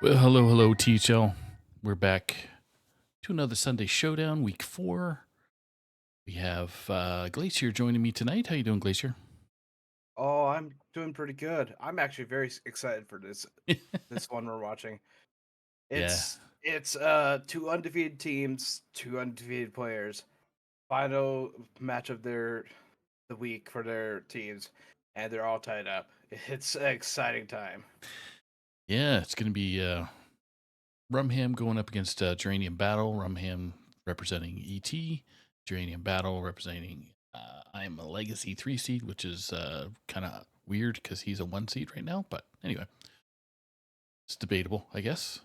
Well, hello, THL. We're back to another Sunday Showdown, week 4. We have Glacier joining me tonight. How you doing, Glacier? Oh, I'm doing pretty good. I'm actually very excited for this one we're watching. Yeah, It's two undefeated teams, two undefeated players. Final match of the week for their teams, and they're all tied up. It's an exciting time. yeah. It's going to be Rumham going up against Geranium Battle. Rumham representing ET, Geranium Battle representing I'm a Legacy 3 seed, which is kind of weird because he's a 1 seed right now. But anyway, it's debatable, I guess.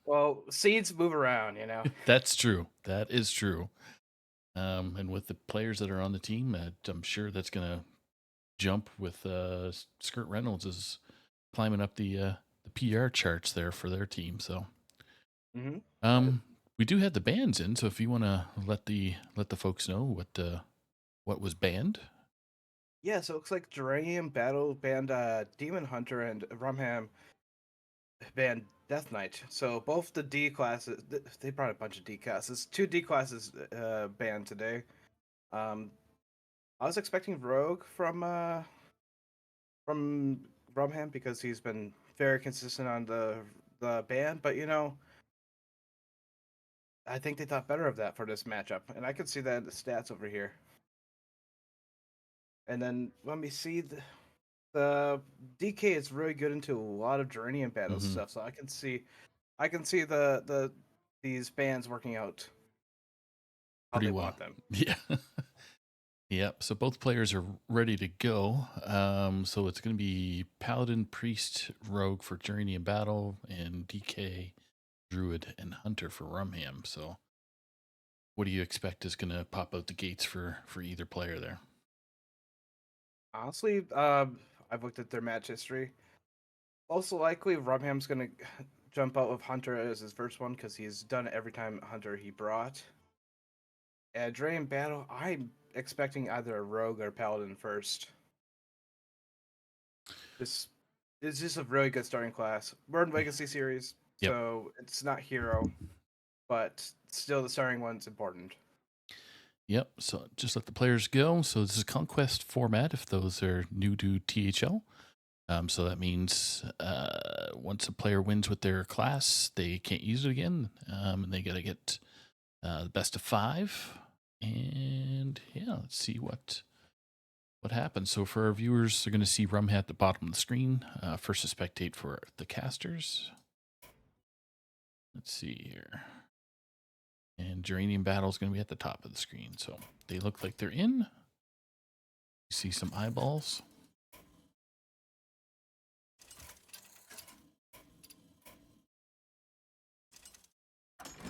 Well, seeds move around, you know. That's true. That is true. And with the players that are on the team, I'm sure that's going to jump with Skirt Reynolds is climbing up the PR charts there for their team. So hmm um, we do have the bands in. So if you want to let the folks know what was banned. Yeah, so it looks like Geranium Battle banned Demon Hunter and Rumham banned Death Knight. So both the D classes, they brought a bunch of D classes. Two D classes banned today. Um, I was expecting Rogue from Rumham because he's been very consistent on the ban, but I think they thought better of that for this matchup, and I could see that in the stats over here. And then let me see the DK is really good into a lot of Geranium battle Mm-hmm. stuff, so I can see the these bands working out how Pretty they well. want them. Yeah. Yep. So both players are ready to go. So it's going to be Paladin, Priest, Rogue for Journey and Battle, and DK, Druid, and Hunter for Rumham. So what do you expect is going to pop out the gates for either player there? Honestly, I've looked at their match history. Most likely, Rumham's gonna jump out with Hunter as his first one because he's done it every time Hunter he brought. And Dragon Battle, I'm expecting either a Rogue or Paladin first. This is just a really good starting class. We're in Legacy series, Yep. so it's not hero, but still the starting one's important. Yep. So just let the players go. So this is Conquest format if those are new to THL. So that means once a player wins with their class, they can't use it again. And they got to get the best of 5. And yeah, let's see what happens. So for our viewers, they're going to see Rumhat at the bottom of the screen. First to spectate for the casters. Let's see here. And Geranium Battle is going to be at the top of the screen. So they look like they're in. You see some eyeballs.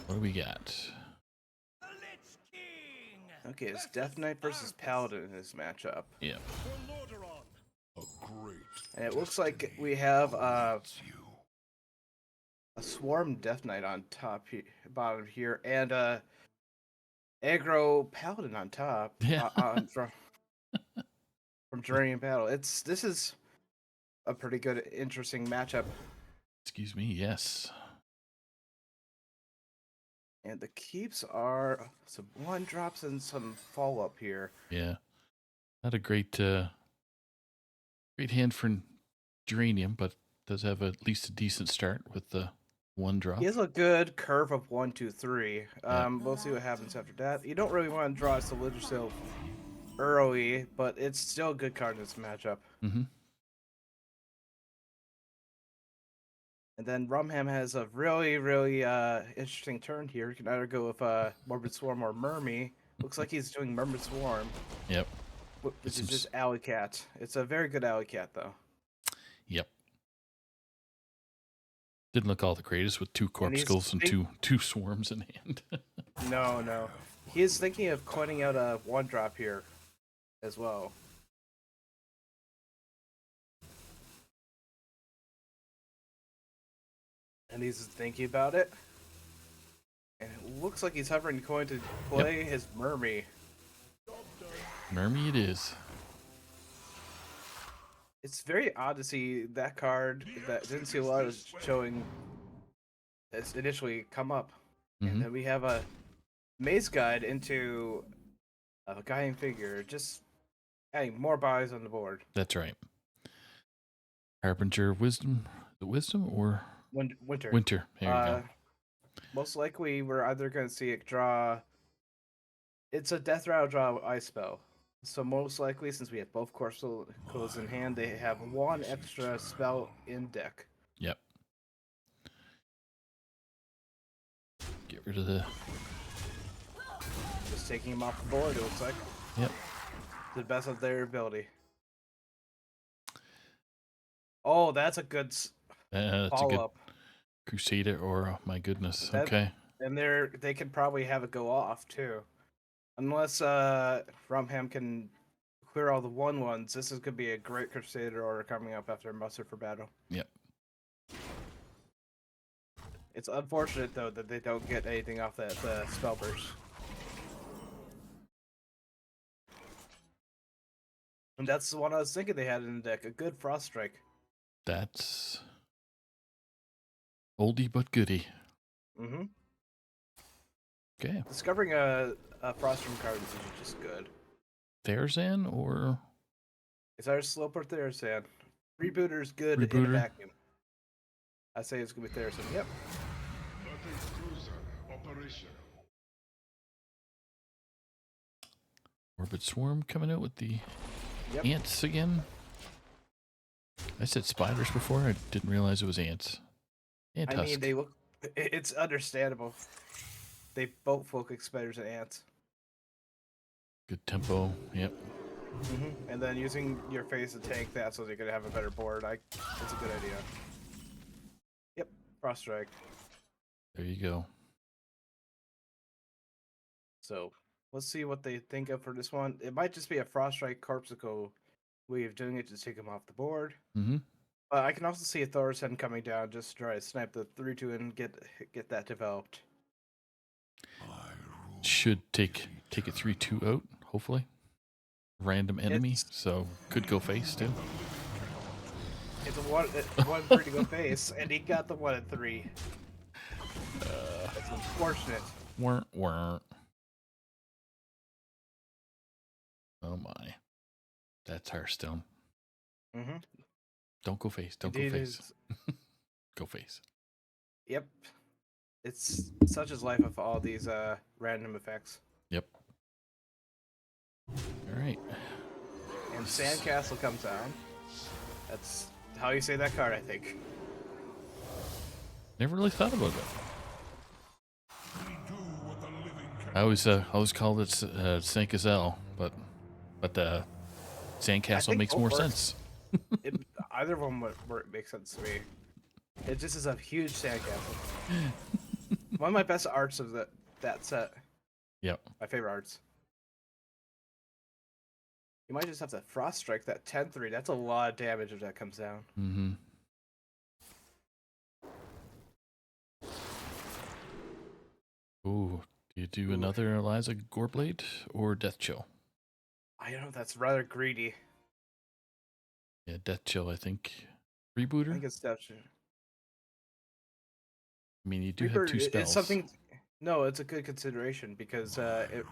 What do we got? Okay, it's Death Knight versus Paladin in this matchup. Yeah. And it looks like we have a Swarm Death Knight on top, bottom here, and aggro Paladin on top, Yeah. from Geranium Battle. This is a pretty good, interesting matchup. Excuse me. Yes. And the keeps are some one drops and some follow up here. Yeah. Not a great hand for Geranium, but does have at least a decent start with the one He drop. has a good curve of 1, 2, 3. Yeah. We'll see what happens after that. You don't really want to draw a Solidisil early, but it's still a good card in this matchup. Mm-hmm. And then Rumham has a really interesting turn here. You can either go with Morbid Swarm or Mermy. Looks like he's doing Morbid Swarm, Yep. Get which some. is just Alley Cat. It's a very good Alley Cat, though. Yep. Didn't look all the greatest with 2 And corpse he's skulls and two swarms in hand. no. He is thinking of coining out a 1-drop here as well. And he's thinking about it. And it looks like he's hovering going to Yep. play his Mermy. Mermy it is. It's very odd to see that card that didn't see a lot of showing initially come up, and Hmm. then we have a maze guide into a guy and figure, just adding more bodies on the board. That's right. Harbinger of Wisdom. The Wisdom or Winter. Winter? There you Uh, go. Most likely we're either going to see it draw. It's a death rattle draw ice spell. So most likely, since we have both course in hand, they have one extra spell in deck. Yep. Get rid of the. Just taking him off the board, it looks like. Yep. To the best of their ability. Oh, that's a good That's a good follow-up. Crusader or my goodness. That Okay. and they can probably have it go off too. Unless Rumham can clear all the 1/1s, this is gonna be a great Crusader order coming up after Muster for Battle. Yep. It's unfortunate though that they don't get anything off that spell burst. And that's the one I was thinking they had in the deck, a good Frost Strike. That's oldie but goodie. Mm-hmm. Okay. Discovering a Frostrum card is usually just good. Therzan or It's our Slope or Therasan. Rebooter's good in a Rebooter? vacuum. I say it's gonna be Therasan. Yep. Orbit Swarm coming out with the Yep. ants again. I said spiders before. I didn't realize it was ants. Ant I husk. mean, they look. It's understandable. They both look like spiders and ants. Good tempo. Yep. And then using your face to tank that so they could have a better board. It's a good idea. Yep. Frost Strike. There you go. So let's see what they think of for this one. It might just be a Frost Strike Corpsicle way of doing it to take them off the board. Mm-hmm. I can also see a Thorsen coming down just to try to snipe the 3/2 and get that developed. Should take it 3-2 out. Hopefully. Random enemy, It's so could go face too. it's a one pretty good face, and he got the 1 and 3. That's unfortunate. Weren't. Oh my. That's Hearthstone. Mm-hmm. Don't go face. Don't Indeed go face. is. Go face. Yep. It's such as life of all these random effects. Yep. All right. And Sandcastle comes down. That's how you say that card, I think. Never really thought about it. I always called it Saint Gazelle, but Sandcastle think makes both more work. sense. Either of them would make sense to me. It just is a huge Sandcastle. One of my best arts of that set. Yep. My favorite arts. You might just have to Frost Strike that 10/3. That's a lot of damage if that comes down. Mm-hmm. Ooh, do you do another Eliza Goreblade or Death Chill? I don't know. That's rather greedy. Yeah, Death Chill, I think. I Rebooter? think it's Death. I mean, you do have Reaper 2 spells. is something. No, it's a good consideration because it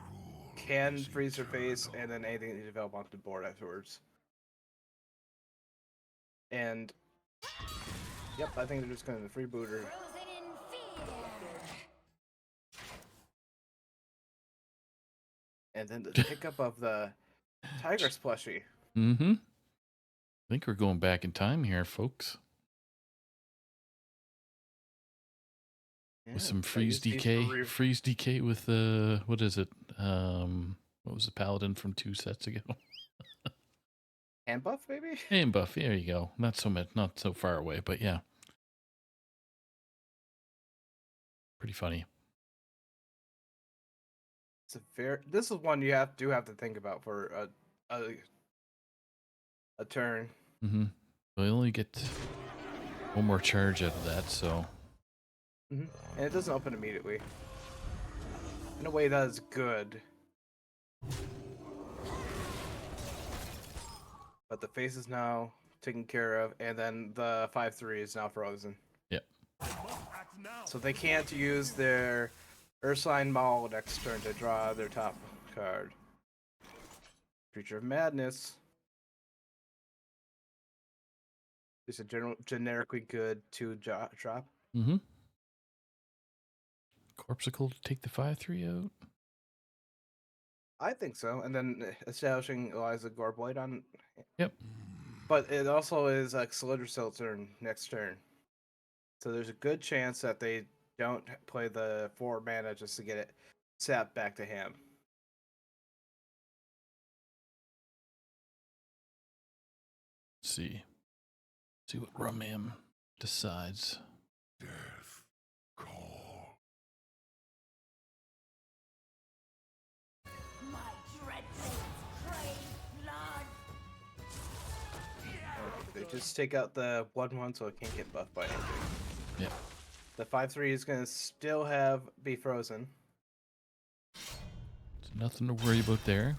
can freeze your face and then anything that you develop onto the board afterwards. And yep, I think they're just going to freebooter. And then the pickup of the Tigress plushie. Mm-hmm. I think we're going back in time here, folks. Yeah, With some I freeze used these DK. Freeze DK with what is it? What was the paladin from 2 sets ago? hand buff, maybe? And buff, there you go. Not so far away, but yeah. Pretty funny. It's this is one you do have to think about for a turn. Mm-hmm. We only get 1 more charge out of that, so. And it doesn't open immediately. In a way, that is good. But the face is now taken care of, and then the 5/3 is now frozen. Yep. So they can't use their Ursine Maul next turn to draw their top card. Creature of Madness. It's a generically good 2 drop. Mm-hmm. Corpsicle to take the 5/3 out. I think so. And then establishing Eliza Gorboyd on. Yep. But it also is like Solidor turn next turn. So there's a good chance that they don't play the 4 mana just to get it sapped back to him. Let's see. See what Rumham decides. Death call. My dreadful crave blood. They just take out the 1/1 so it can't get buffed by anything. Yeah. The 5/3 is going to still be frozen. There's nothing to worry about there.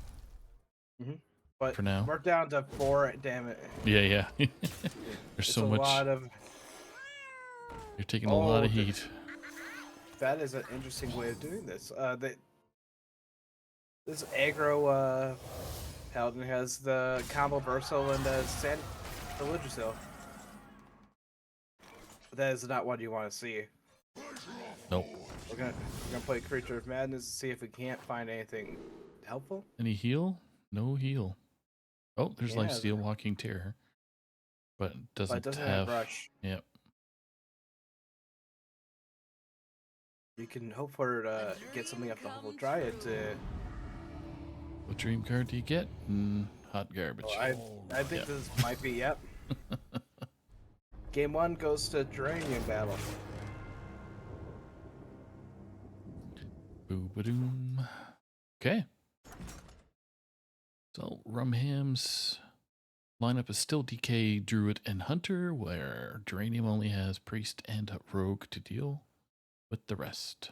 But For now. we're down to 4 damage. Yeah. There's It's so a much. lot of. You're taking a lot of the- heat. That is an interesting way of doing this. This aggro paladin has the combo Verso and the Religiousil. That is not what you want to see. Nope. We're gonna play Creature of Madness to see if we can't find anything helpful. Any heal? No heal. Oh, there's Yeah, Lifesteal Walking Terror. But it But doesn't, it doesn't have rush. Yep. You can hope for get something off the Hovel Dryad to. What dream card do you get? Hot garbage. Well, I think Yep. this might be Game 1 goes to Duranium Battle. Boo-ba-doom. Okay. So Rumham's lineup is still DK, Druid, and Hunter, where Duranium only has Priest and Rogue to deal with the rest.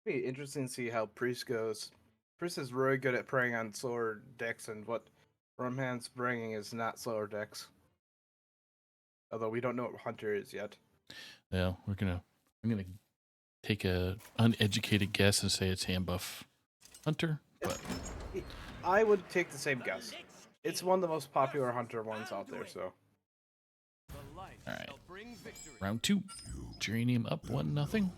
Be interesting to see how Priest goes. Priest is really good at preying on slower decks, and what Rumham's bringing is not slower decks. Although we don't know what Hunter is yet. Yeah, I'm gonna take a uneducated guess and say it's hand buff Hunter, but I would take the same guess. It's one of the most popular Hunter ones out there, so. alright. Round 2. Duranium up 1-0.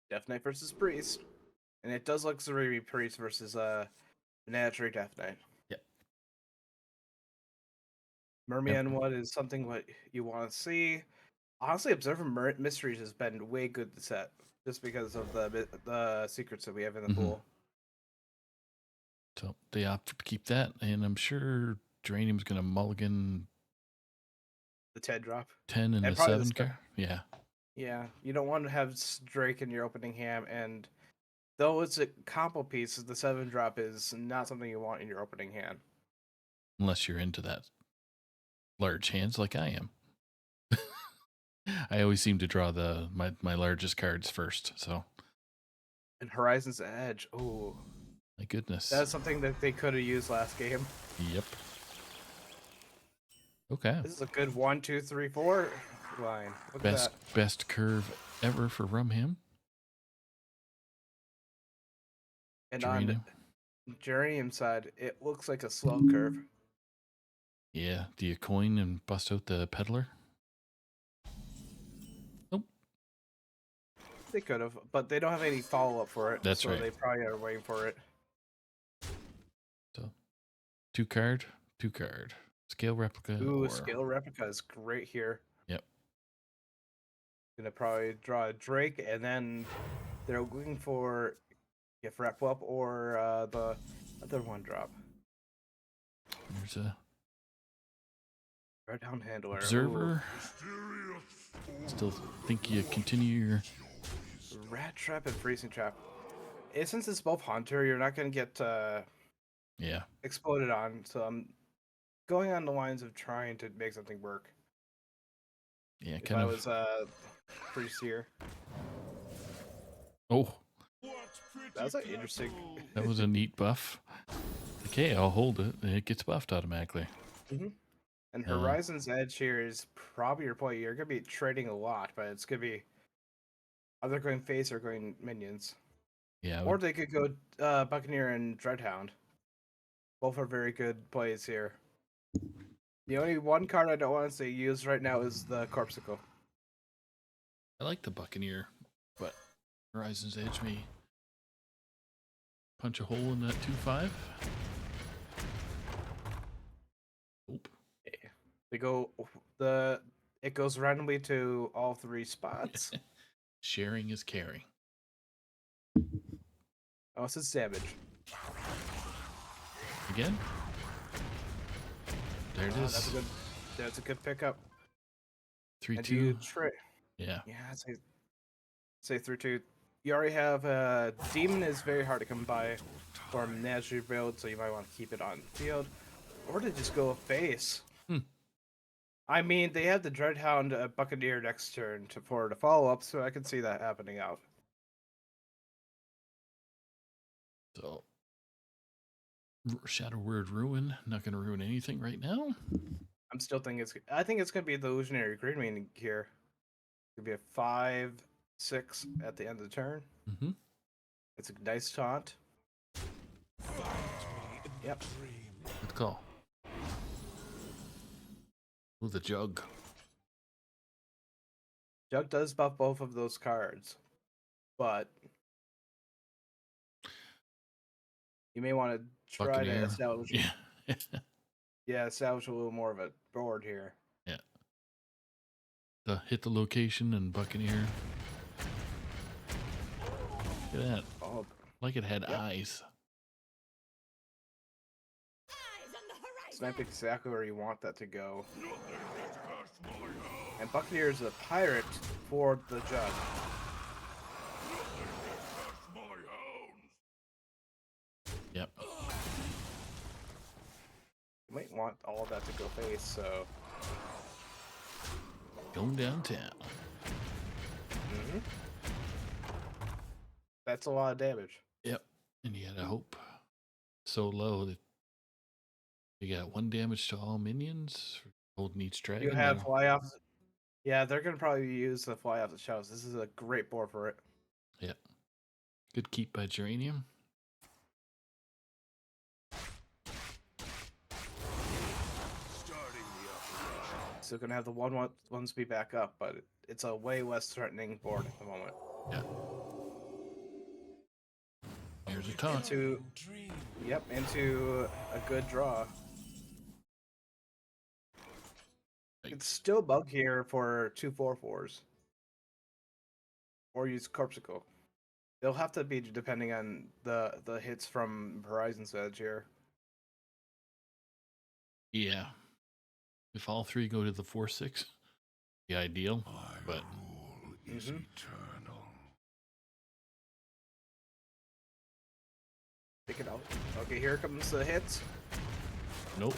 Death Knight versus Priest. And it does look Zeriri Priest versus Manatary Death Knight. Yep. Merman one is something what you want to see. Honestly, Observer Mysteries has been way good to set, just because of the secrets that we have in the pool. So they opt to keep that, and I'm sure Duranium's gonna mulligan The 10 drop. 10 and And the probably 7 the card. Yeah. Yeah, you don't want to have Drake in your opening hand, and though it's a combo piece, the 7 drop is not something you want in your opening hand. Unless you're into that large hands like I am. I always seem to draw my largest cards first, so And Horizon's Edge, ooh, my goodness. that's something that they could have used last game. Yep. Okay. This is a good 1, 2, 3, 4 line. Look at that. Best curve ever for Rumham. And Geranium. on Geranium side, it looks like a slow curve. Yeah. Do you coin and bust out the peddler? Nope. They could have, but they don't have any follow up for it. That's so right. They probably are waiting for it. So 2 card. Scale replica. Ooh, or... Scale Replica is great here. Yep. Gonna probably draw a Drake, and then they're looking for if Wrap Up or the other 1 drop. There's a Red Down Handler. observer. Still think you continue your Ooh, Rat Trap and Freezing Trap. Since it's both Hunter, you're not gonna get yeah. exploded on, so I'm going on the lines of trying to make something work. Yeah, If kind I of. was Priest here. Oh, That was interesting. that was a neat buff. Okay, I'll hold it. It gets buffed automatically. And Uh, Horizon's Edge here is probably your point. You're gonna be trading a lot, but it's gonna be either going face or going minions. yeah, I Or would, they could go Buccaneer and Dreadhound. Both are very good plays here. The only one card I don't want to say use right now is the Corpsicle. I like the Buccaneer, but Horizon's Edge may punch a hole in that 2-5. Nope. They go it goes randomly to all three spots. Sharing is caring. Oh, it's damage. Again? There it is. That's a good pickup. 3-2. Yeah. Yeah, I'd say 3-2. You already have Demon is very hard to come by for a menagerie build, so you might want to keep it on field. Or to just go face. I mean, they have the Dreadhound Buccaneer next turn for the follow up, so I can see that happening out. So, Shadow Word Ruin. Not going to ruin anything right now. I'm still thinking I think it's gonna be the illusionary green meaning here. It's gonna be a 5/6 at the end of the turn. Mm-hmm. It's a nice taunt. Yep. Good call. Ooh, the Jug. Jug does buff both of those cards, but you may want to try Buccaneer. to establish. Yeah. Yeah, establish a little more of a board here. Yeah. Hit the location and Buccaneer. Look at that. Oh, Like it had Yep. eyes. Eyes on the horizon. snap exactly where you want that to go. And Buccaneer is a pirate for the Jug. Yep. You might want all of that to go face, so. Going downtown. That's a lot of damage. Yep. And you gotta hope so low that you got 1 damage to all minions. Holding each dragon. You have fly off. Yeah, they're gonna probably use the fly off the shelves. This is a great board for it. Yep. Good keep by Geranium. Still gonna have the ones be back up, but it's a way less threatening board at the moment. Yeah. Here's a taunt. Into a good draw. It's still bug here for 2/4/4s. Or use Corpsicle. They'll have to be depending on the hits from Horizon's Edge here. Yeah. If all 3 go to the 4/6, the ideal. My But rule is eternal. Pick it out. Okay, here comes the hits. nope.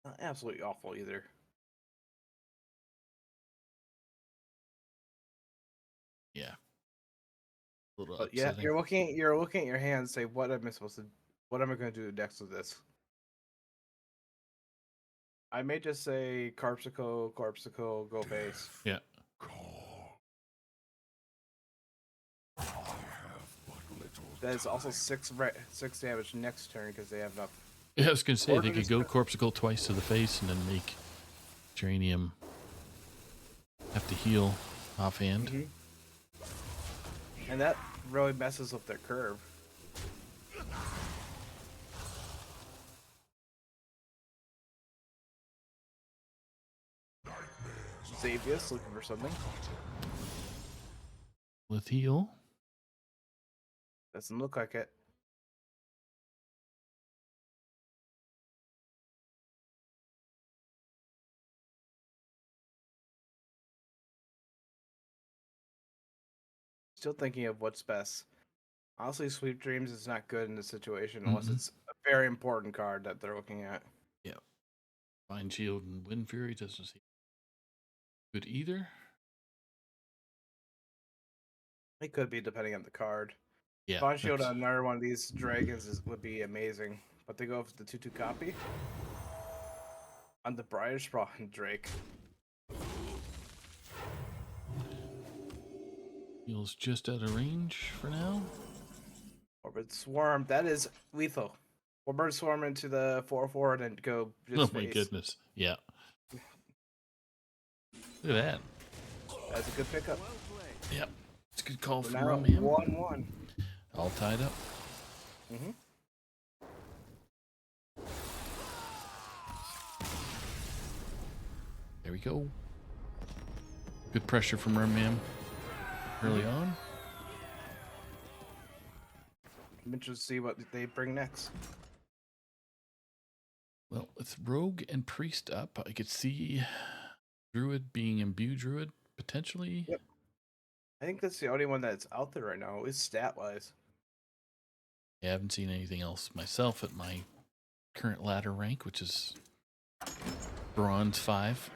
Not absolutely awful either. Yeah. A little But yeah, upsetting. you're looking at your hand and say, what am I gonna do next with this? I may just say Corpsicle, go base. Yeah. Call. I have but little That is also time. 6 damage next turn because they have enough. Yeah, I was gonna say Or they do could this go for- Corpsicle twice to the face and then make Geranium have to heal offhand. And that really messes up their curve. Xavius looking for something. With heal. Doesn't look like it. Still thinking of what's best. Honestly, Sweet Dreams is not good in this situation unless Mhm. it's a very important card that they're looking at. Vine Shield and Wind Fury doesn't seem good either. It could be depending on the card. Yeah. Bond Shield that's- on another one of these dragons would be amazing. But they go for the 2/2 copy. on the Briar Spawn Drake. Heal's just out of range for now. Orbit Swarm, that is lethal. Orbit Swarm into the 4/4 and then go just Oh my face. goodness. Yeah. Look at that. That's a good pickup. Yep. It's a good call We're from now Rumham. 1-1. All tied up. Mm-hmm. There we go. Good pressure from Rumham early on. I'm interested to see what they bring next. Well, with Rogue and Priest up, I could see Druid being Imbue Druid potentially. Yep. I think that's the only one that's out there right now, is stat-wise. I haven't seen anything else myself at my current ladder rank, which is Bronze 5.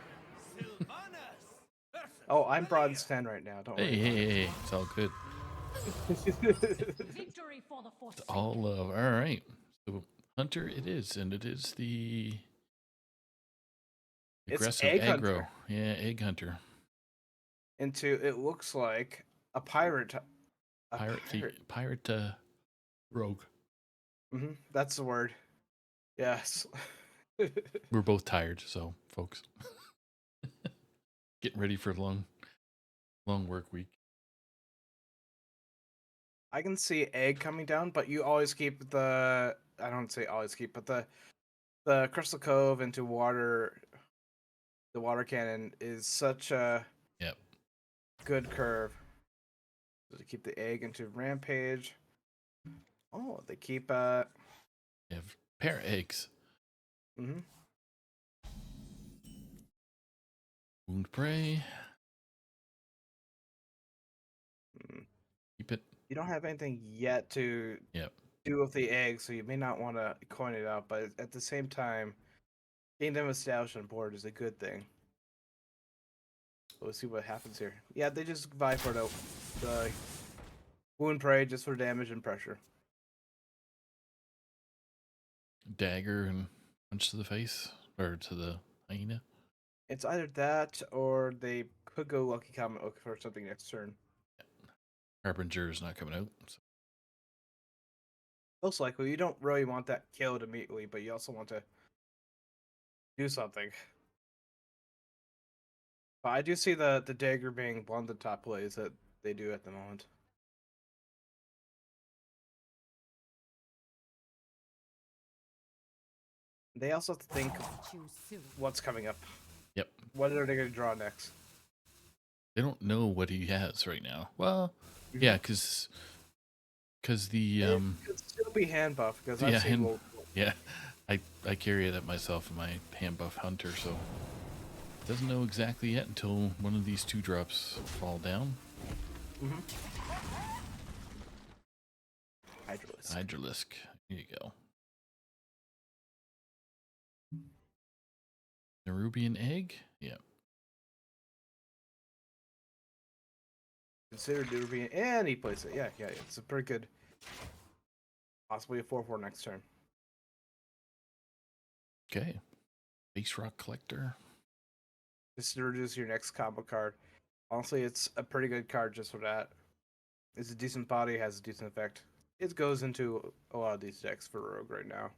Oh, I'm Bronze 10 right now, don't Hey, worry. hey, hey, it's all good. Victory for the force. It's all love. All right. So Hunter it is, and it is the It's aggressive Egg aggro. Hunter. Yeah, Egg Hunter. Into, it looks like, a pirate. A Pirate rogue. Mm-hmm. That's the word. Yes. We're both tired, so folks. Getting ready for a long work week. I can see egg coming down, but you always keep the, I don't say always keep, but the Crystal Cove into water, the water cannon is such a Yep. good curve. So to keep the egg into Rampage. Oh, they keep They have pair eggs. mm-hmm. Wound prey. Mm. Keep it. You don't have anything yet to Yep. do with the egg, so you may not want to coin it out, but at the same time, getting them established on board is a good thing. We'll see what happens here. Yeah, they just vie for the wound prey just for damage and pressure. Dagger and punch to the face or to the hyena. It's either that or they could go Lucky Comet look for something next turn. Harbinger is not coming out. So. Most likely, you don't really want that killed immediately, but you also want to do something. But I do see the dagger being one of the top plays that they do at the moment. They also have to think Choose soon. what's coming up. Yep. What are they going to draw next? They don't know what he has right now. Well, yeah, because the It could still be hand buff because yeah, I've seen. yeah, I carry that myself in my hand buff hunter, so doesn't know exactly yet until one of these 2 drops fall down. Hydralisk. Hydralisk. Here you go. Nerubian egg. Yeah. Consider Nerubian, and he plays it. Yeah, it's a pretty good. Possibly a 4/4 next turn. Okay. Base rock collector. Just to reduce your next combo card. Honestly, it's a pretty good card just for that. It's a decent body, has a decent effect. It goes into a lot of these decks for Rogue right now.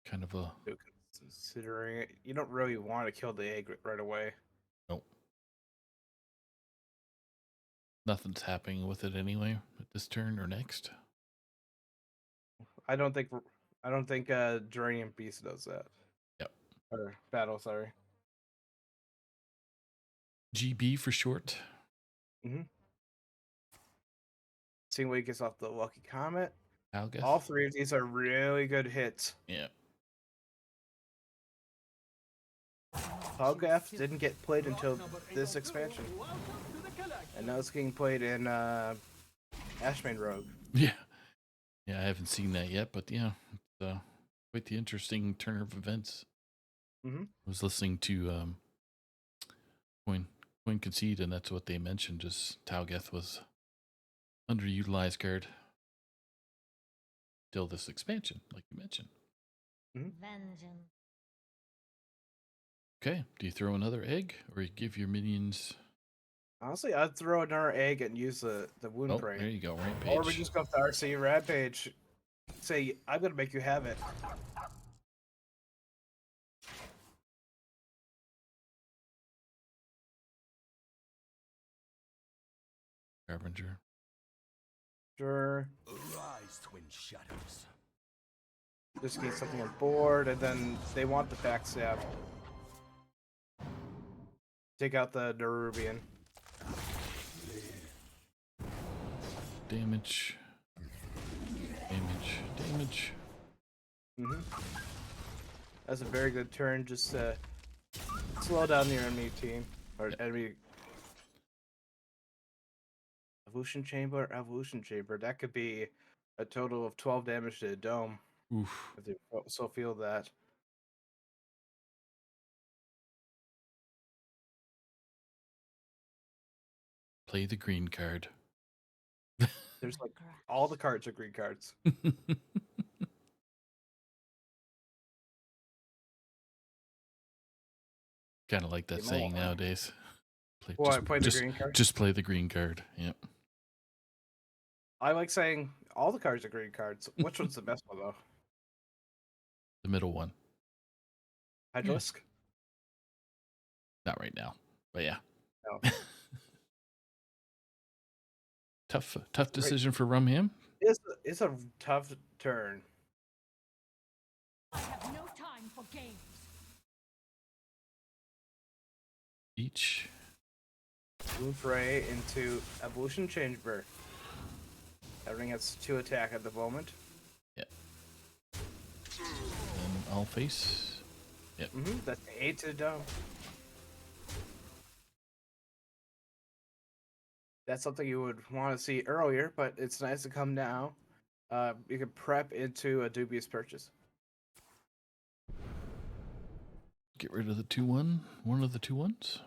Kind of a So considering it, you don't really want to kill the egg right away. nope. Nothing's happening with it anyway at this turn or next. I don't think Geranium Beast does that. Yep. Or Battle, sorry. GB for short. Seeing what he gets off the Lucky Comet. Algeth. All 3 of these are really good hits. Yeah. Hogaf didn't get played until this expansion. And now it's getting played in Ashmane Rogue. Yeah. Yeah, I haven't seen that yet, but yeah, it's quite the interesting turn of events. Mm-hmm. I was listening to Coin Concede, and that's what they mentioned, just Taugeth was underutilized card. still this expansion, like you mentioned. Vengeance. Okay, do you throw another egg, or you give your minions? Honestly, I'd throw another egg and use the wound Oh, prey. there you go, Or we rampage. just go to RC Rampage. Say, I'm gonna make you have it. Harbinger. Sure. Arise, twin shadows. Just get something on board, and then they want the backstab. Take out the Nerubian. Damage. Damage. Damage. That's a very good turn. Just slow down your enemy team or enemy. Evolution chamber, evolution chamber. That could be a total of 12 damage to the dome Oof. if they so feel that. Play the green card. There's like all the cards are green cards. Kind of like that You know saying what? nowadays. Play the green card. Just play the green card. Yep. I like saying all the cards are green cards. Which one's the best one though? The middle one. Hydralisk? Not right now, but yeah. No. Tough decision for Rumham. It's a tough turn. I have no time for games. Each. Move Ray into evolution chamber. Everything has 2 attack at the moment. Yep. And I'll face. Yep. That's 8 to the dome. That's something you would want to see earlier, but it's nice to come now. You can prep into a dubious purchase. Get rid of the 2-1. One of the 2-1s.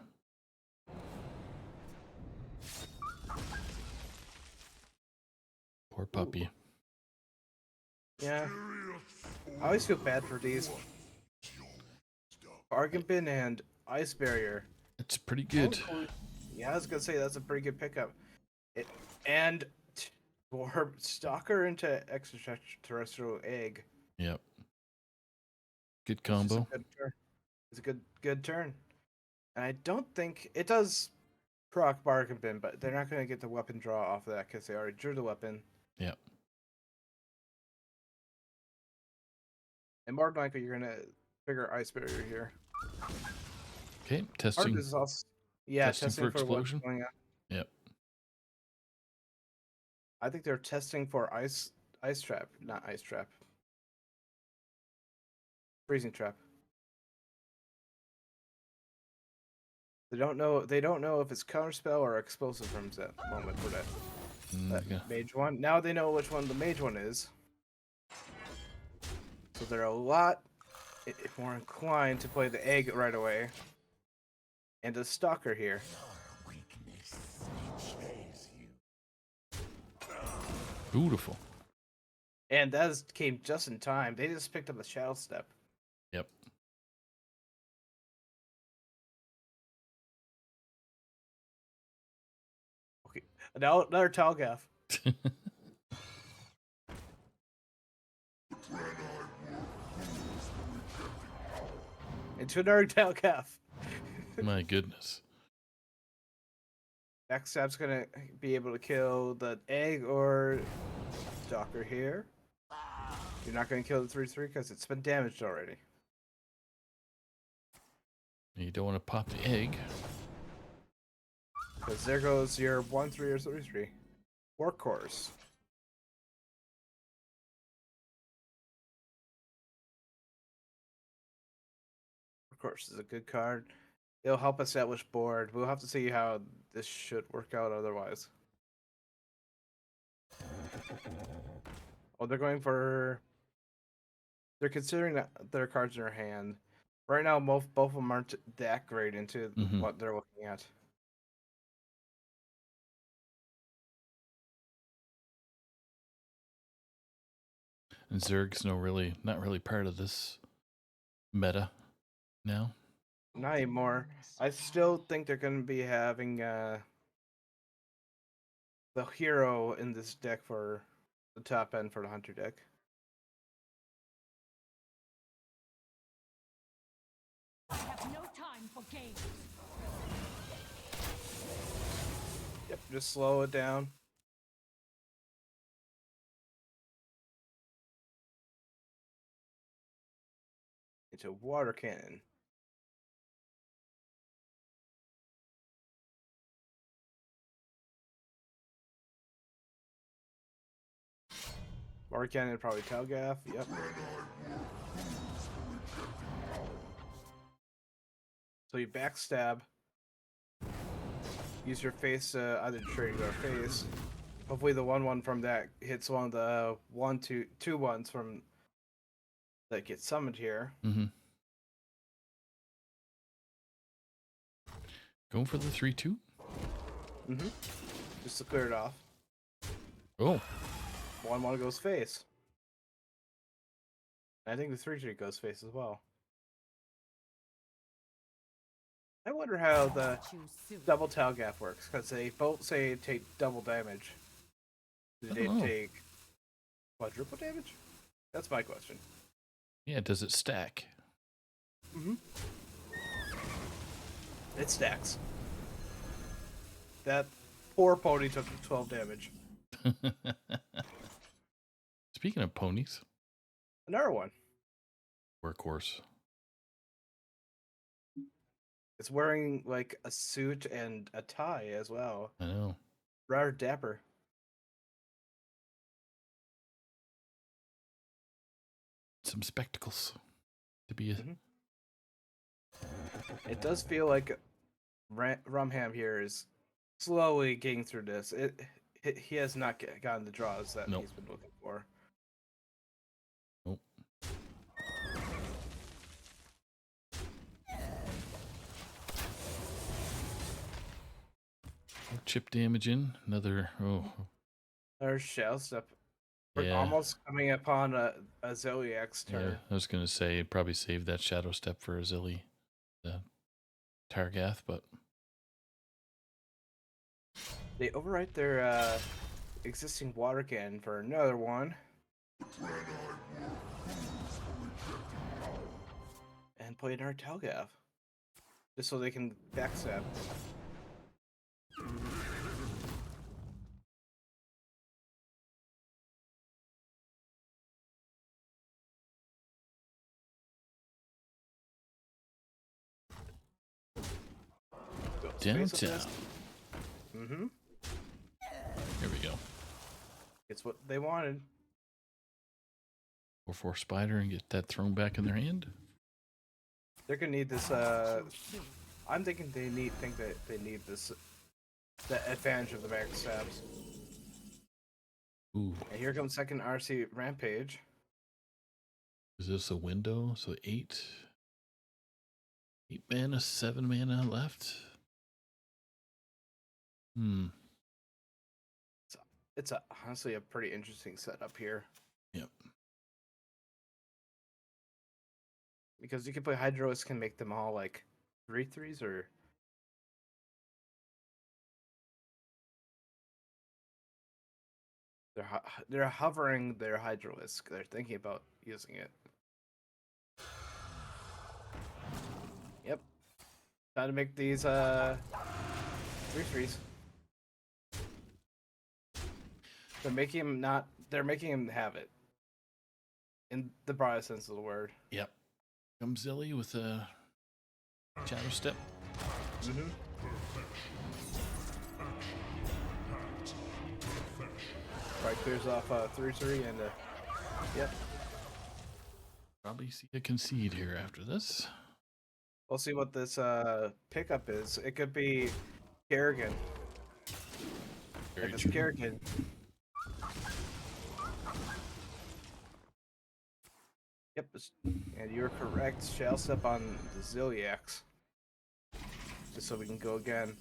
Poor puppy. Yeah. I always feel bad for these. Bargain bin and ice barrier. It's pretty good. Yeah, I was gonna say that's a pretty good pickup. And for Stalker into extraterrestrial egg. Yep. Good It's just a combo. good turn. It's a good turn. And I don't think it does proc bargain bin, but they're not gonna get the weapon draw off of that because they already drew the weapon. Yep. And more than likely, you're gonna figure ice barrier here. Okay, Part testing. of this is also, yeah, testing for what's explosion. going on. Yep. I think they're testing for ice trap, not ice trap. Freezing trap. They don't know if it's counterspell or explosive from that moment for that Yeah. mage one. Now they know which one the mage one is. So they're a lot more inclined to play the egg right away. And the stalker here. Beautiful. And came just in time. They just picked up a shadow step. Yep. Okay. Now another Talgath. Into another Talgath. My goodness. Backstab's gonna be able to kill the egg or stalker here. You're not gonna kill the 3/3 because it's been damaged already. You don't want to pop the egg. Because there goes your 1/3 or 3/3. Workhorse. Workhorse is a good card. It'll help establish board. We'll have to see how this should work out otherwise. Oh, they're considering that their cards in their hand. Right now, both of them aren't that great into what they're looking at. And Zerg's not really part of this meta now. Not anymore. I still think they're going to be having the hero in this deck for the top end for the hunter deck. I have no time for games. Yep, just slow it down. It's a water cannon. Water cannon, probably Telgath. Yep. So you backstab. Use your face either trade or face. Hopefully the 1/1 from that hits one of the 2/1s from that gets summoned here. Mm-hmm. Going for the 3/2. Mm-hmm. Just to clear it off. Oh, 1/1 goes face. I think the 3/3 goes face as well. I wonder how the Choose soon. double Telgath works, because they both say take double damage. Do I they don't know. take quadruple damage? That's my question. yeah. Does it stack? Mm-hmm. It stacks. That poor pony took 12 damage. Speaking of ponies, Another one. workhorse. It's wearing like a suit and a tie as well. I know. Rather dapper. Some spectacles to be. Mhm. It does feel like Rumham here is slowly getting through this. He has not gotten the draws that Nope. he's been looking for. Nope. Chip damage in. Another. Oh, There's Shell Step. We're yeah. almost coming upon a Zodiac's Yeah. turn. I was gonna say probably save that shadow step for Azili, the Targath, but They overwrite their existing water cannon for another one. And play another Telgath. Just so they can backstab. downtown. Mm-hmm. Here we go. It's what they wanted. 4/4 spider and get that thrown back in their hand. They're gonna need this. Choose soon. I'm thinking they need this. The advantage of the backstabs. Ooh, And here comes second RC Rampage. is this a window? So 8 mana, 7 mana left. It's honestly a pretty interesting setup here. Yep. Because you can play Hydros, can make them all like 3/3s or. They're hovering their Hydroisk. They're thinking about using it. Yep. Time to make these 3/3s. They're making him not. They're making him have it. In the broadest sense of the word. Yep. Comes Zilly with a shadow step. Mm-hmm. Right, clears off 3/3 and yep. Probably see a concede here after this. We'll see what this pickup is. It could be Kerrigan. Very If it's true. Kerrigan. Yep, and you're correct. Shall step on the Ziliacs. Just so we can go again.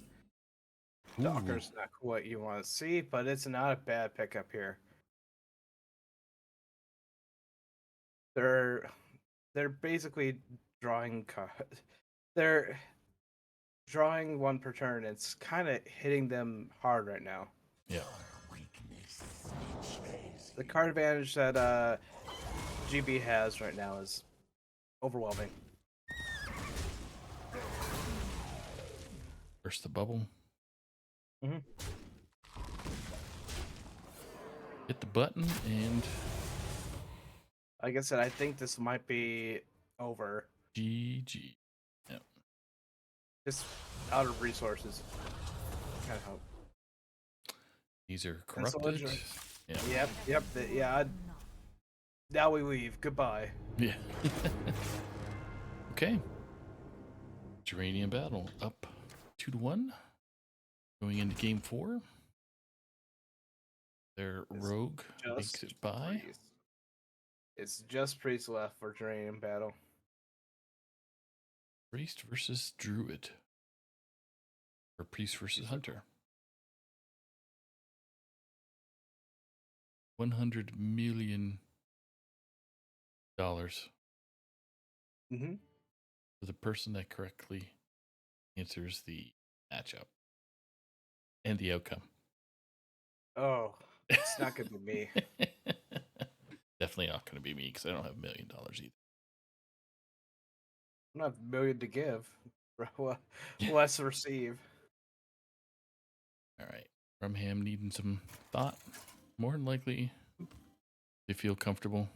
Ooh. Docker's not what you want to see, but it's not a bad pickup here. They're they're basically drawing they're drawing one per turn. It's kind of hitting them hard right now. Yeah. The card advantage that GB has right now is overwhelming. Burst the bubble. Mm-hmm. Hit the button and Like I said, I think this might be over. GG. Yep. Just out of resources. Kind of hope. These are And so corrupted. legendary- Yeah. Yep. Yeah. Now we leave. Goodbye. Yeah. Okay. Geranium battle up 2-1. Going into game 4. Their rogue makes it by. Priest. It's just priest left for Geranium battle. Priest versus druid. Or priest versus hunter. $100 million Mm-hmm. for the person that correctly answers the matchup and the outcome. Oh, it's not gonna be me. Definitely not going to be me because I don't have $1 million either. I'm not a million to give. Less to receive. All right. Rumham needing some thought. More than likely, they feel comfortable.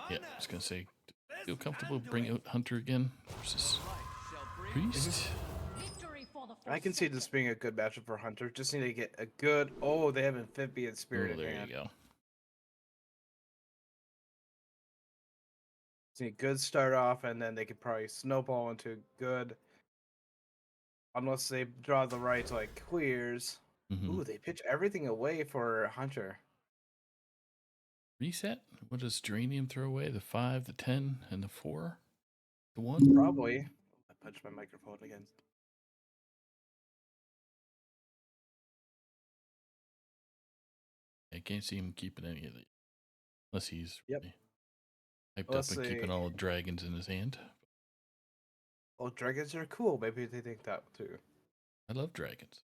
Yeah, I was going to say, feel comfortable, bring out Hunter again versus Priest. Victory for the I can see this being a good matchup for Hunter. Just need to get a good. Oh, they have Amphibian Spirit Oh, in there hand. you go. Just need a good start off, and then they could probably snowball into good. Unless they draw the right like clears. Mm-hmm. Ooh, they pitch everything away for Hunter. Reset? What does Geranium throw away? The 5, the 10, and the 4? The 1? Probably. I punched my microphone again. I can't see him keeping any of it. Unless he's Yep. really hyped Let's up and keeping see. all the dragons in his hand. Oh, dragons are cool. Maybe they think that too. I love dragons.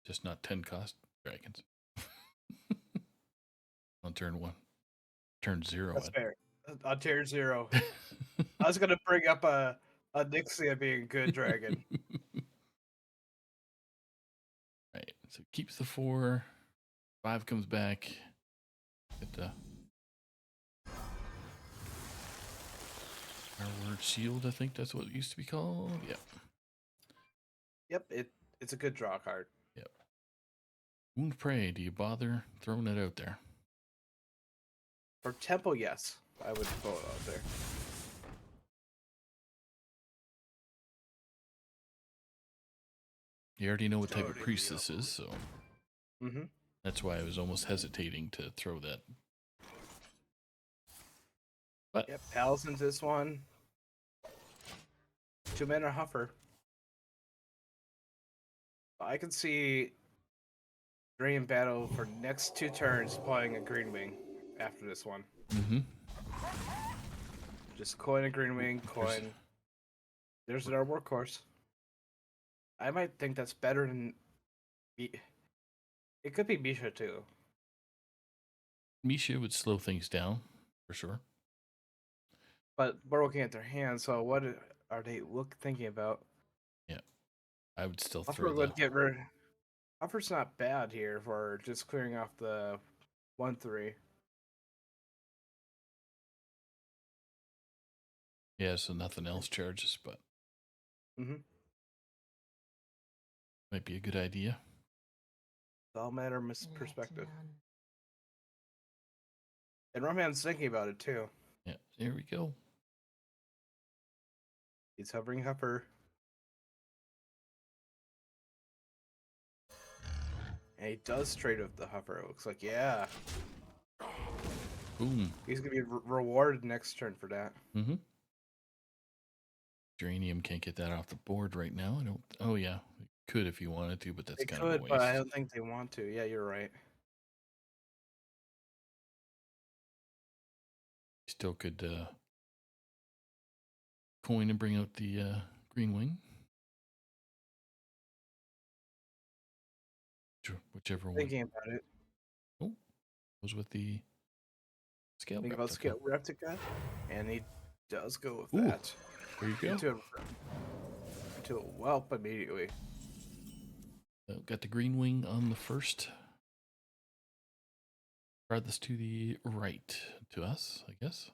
Just not 10 cost dragons. On turn 1. Turn 0. That's fair. On tier 0. I was gonna bring up a Nixia being a good dragon. Right. So keeps the 4. 5 comes back. Get the Word Shield, I think that's what it used to be called. Yep. Yep, it's a good draw card. Yep. Wound Prey, do you bother throwing it out there? For Temple, yes. I would throw it out there. You already know what type of priest this is, so Mm-hmm. that's why I was almost hesitating to throw that. But Yep, Palison's this one. 2-mana Huffer. I can see Dream Battle for next 2 turns playing a Green Wing after this one. mm-hmm. Just coin a Green Wing, coin. There's our workhorse. I might think that's better than. It could be Misha too. Misha would slow things down for sure. But we're looking at their hands, so what are they thinking about? I would still Huffer throw would that. get rid. Huffer's not bad here for just clearing off the 1/3. Yeah, so nothing else charges, but Mm-hmm. might be a good idea. It's all matter of perspective. And Rumham's thinking about it too. Yeah, there we go. He's hovering Huffer. And he does trade with the Huffer. It looks like, yeah. Boom. He's going to be rewarded next turn for that. Mm-hmm. Geranium can't get that off the board right now. I don't. Oh yeah, it could if you wanted to, but that's They kind could, of a waste. but I don't think they want to. Yeah, you're right. still could coin and bring out the green wing. Whichever one. Thinking about it. Oh, was with the scale Think about replica. scale replica, and he does go with Ooh, that. there you go. Into a whelp immediately. Got the green wing on the first. Farthest to the right to us, I guess.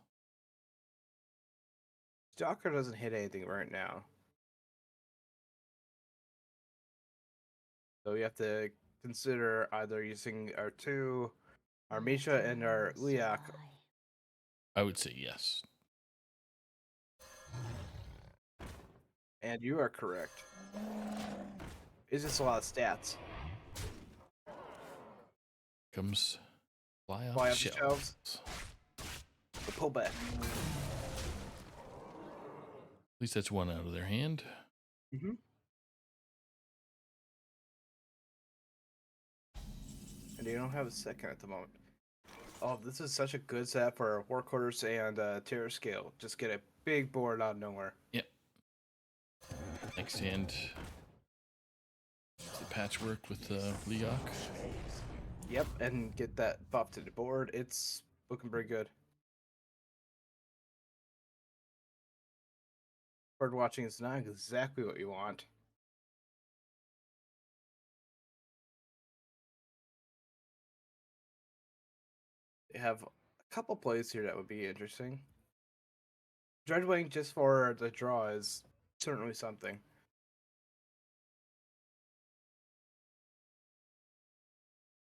Stalker doesn't hit anything right now. So we have to consider either using our two, our Misha and our Liak. I would say yes. And you are correct. It's just a lot of stats. Comes fly Fly off off the shelves. The pullback. At least that's one out of their hand. Mm-hmm. And they don't have a second at the moment. Oh, this is such a good set for Workhorse and Terror Scale. Just get a big board out of nowhere. Yep. Next hand, the patchwork with Leok. Yep, and get that buff to the board. It's looking pretty good. Bird watching is not exactly what you want. They have a couple plays here that would be interesting. Dreadwing just for the draw is certainly something.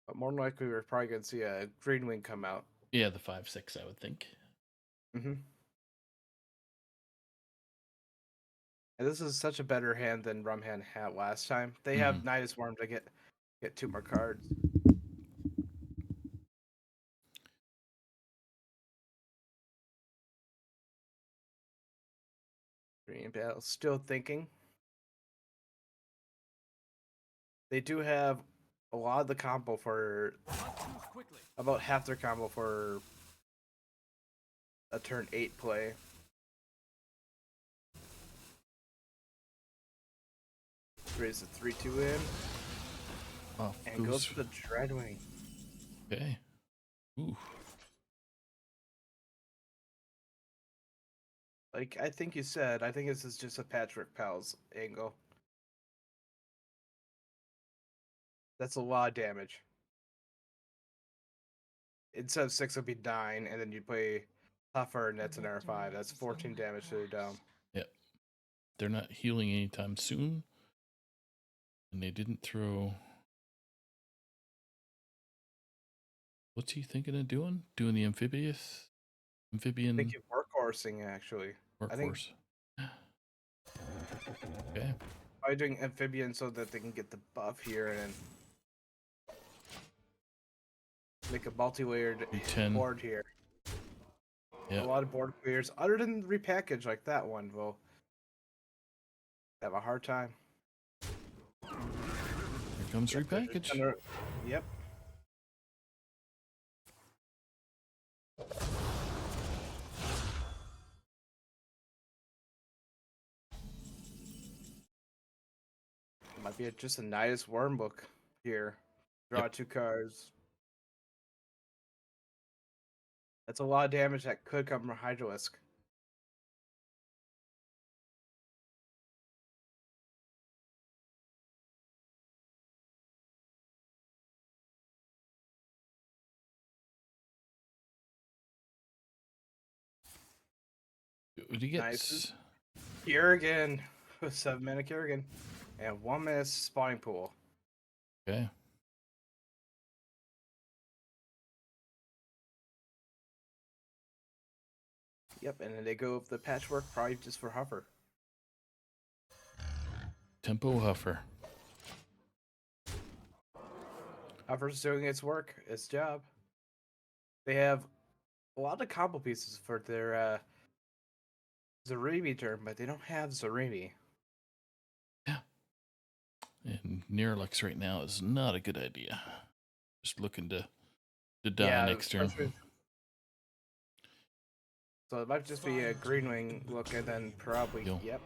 But more than likely, we're probably going to see a Green Wing come out. Yeah, the 5/6, I would think. Mm-hmm. And this is such a better hand than Rumhand had last time. They have Nidus Worm to get 2 more cards. Green Battle still thinking. They do have a lot of the combo for about half their combo for a turn 8 play. Raise the 3/2 in. Off And goes for the Dreadwing. Okay. Ooh. Like I think you said, I think this is just a Patrick Pals angle. That's a lot of damage. Instead of 6, it'll be 9, and then you play tougher, and that's an R5. That's 14 damage to the dome. Yep. They're not healing anytime soon. And they didn't throw. What's he thinking of doing? Doing the amphibian I think you're workhorsing, actually. workforce. Okay. Probably doing amphibian so that they can get the buff here and make a multi-layered D10. board here. Yeah. A lot of board clears, other than repackage like that one, will have a hard time. Here comes repackage. Yep. Might be just a Nidus Worm book here. Draw 2 cards. That's a lot of damage that could come from Hydralisk. What do you get? Nice. Kerrigan with 7 mana Kerrigan. And 1 mana spawning pool. Okay. Yep, and then they go with the patchwork probably just for Huffer. Tempo Huffer. Huffer's doing its work, its job. They have a lot of combo pieces for their Zarimi turn, but they don't have Zarimi. Yeah. And Neuralix right now is not a good idea. Just looking to die next turn. So it might just be a green wing look and then probably Yo. yep.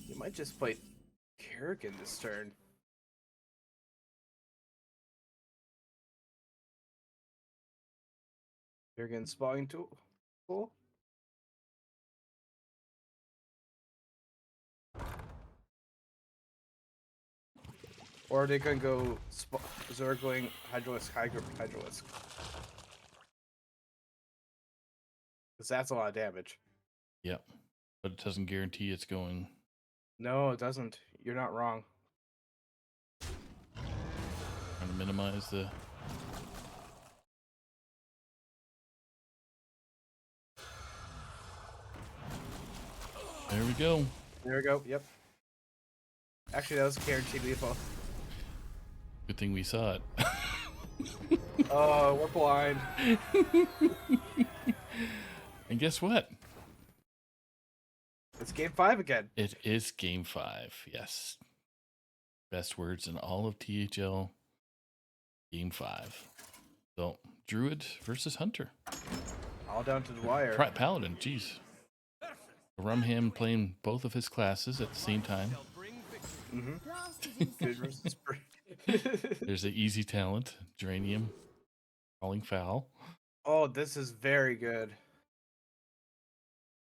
You might just play Kerrigan this turn. Kerrigan spawning tool. Cool. Or they can go Zergling, Hydralisk, Hydralisk. Because that's a lot of damage. Yep. But it doesn't guarantee it's going. No, it doesn't. You're not wrong. Trying to minimize the. There we go. There we go. Yep. Actually, that was guaranteed lethal. Good thing we saw it. Oh, we're blind. And guess what? It's game 5 again. It is game 5. Yes. Best words in all of THL. Game 5. So, Druid versus Hunter. All down to the wire. Paladin, jeez. Rumham playing both of his classes at the same time. Good versus There's an easy talent, Geranium, Crawling Foul. Oh, this is very good.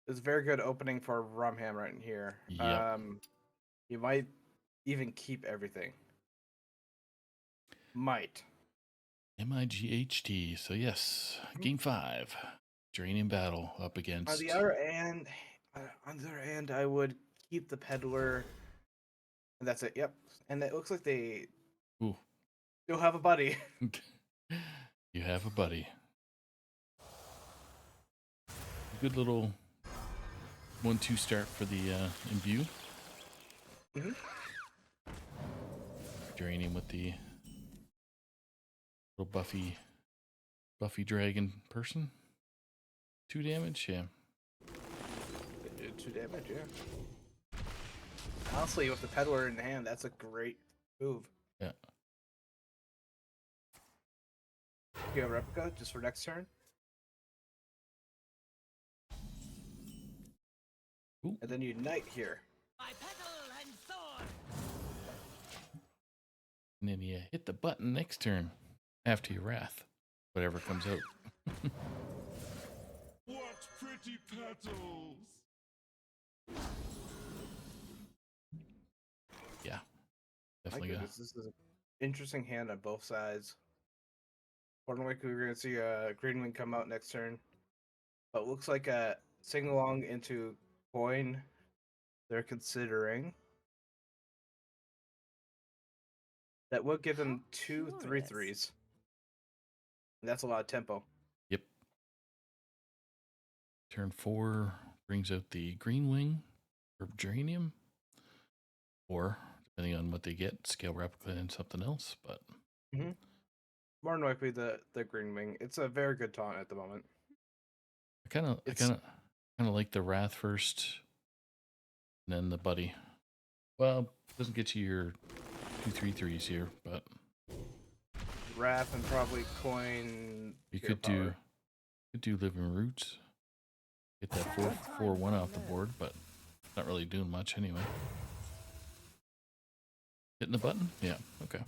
It's a very good opening for Rumham right in here. Yep. You might even keep everything. Might. MIGHT. So yes, game 5. Geranium battle up against. On the other hand, I would keep the peddler, and that's it. Yep. And it looks like they Ooh. still have a buddy. You have a buddy. Good little 1-2 start for the imbue. Geranium with the little buffy dragon person. 2 damage, yeah. They did 2 damage, yeah. Honestly, with the peddler in hand, that's a great move. Yeah. You have replica just for next turn. Ooh. And then you knight here. My petal and sword. And then you hit the button next turn after your wrath. Whatever comes out. What pretty petals! Yeah. My Definitely got. goodness, this is an interesting hand on both sides. More than likely, we're going to see a green wing come out next turn. But it looks like a sing along into coin they're considering. That will give them How 2 curious. 3/3s. And that's a lot of tempo. Yep. Turn 4 brings out the green wing for Geranium. Or, depending on what they get, scale replica and something else. But More than likely the green wing. It's a very good taunt at the moment. I kind of like the wrath first, and then the buddy. Well, doesn't get you your 2 3/3s here, but Wrath and probably coin. you Hero could power. do living roots. Get that 4/1 off the board, but not really doing much anyway. Hitting the button? Yeah, okay.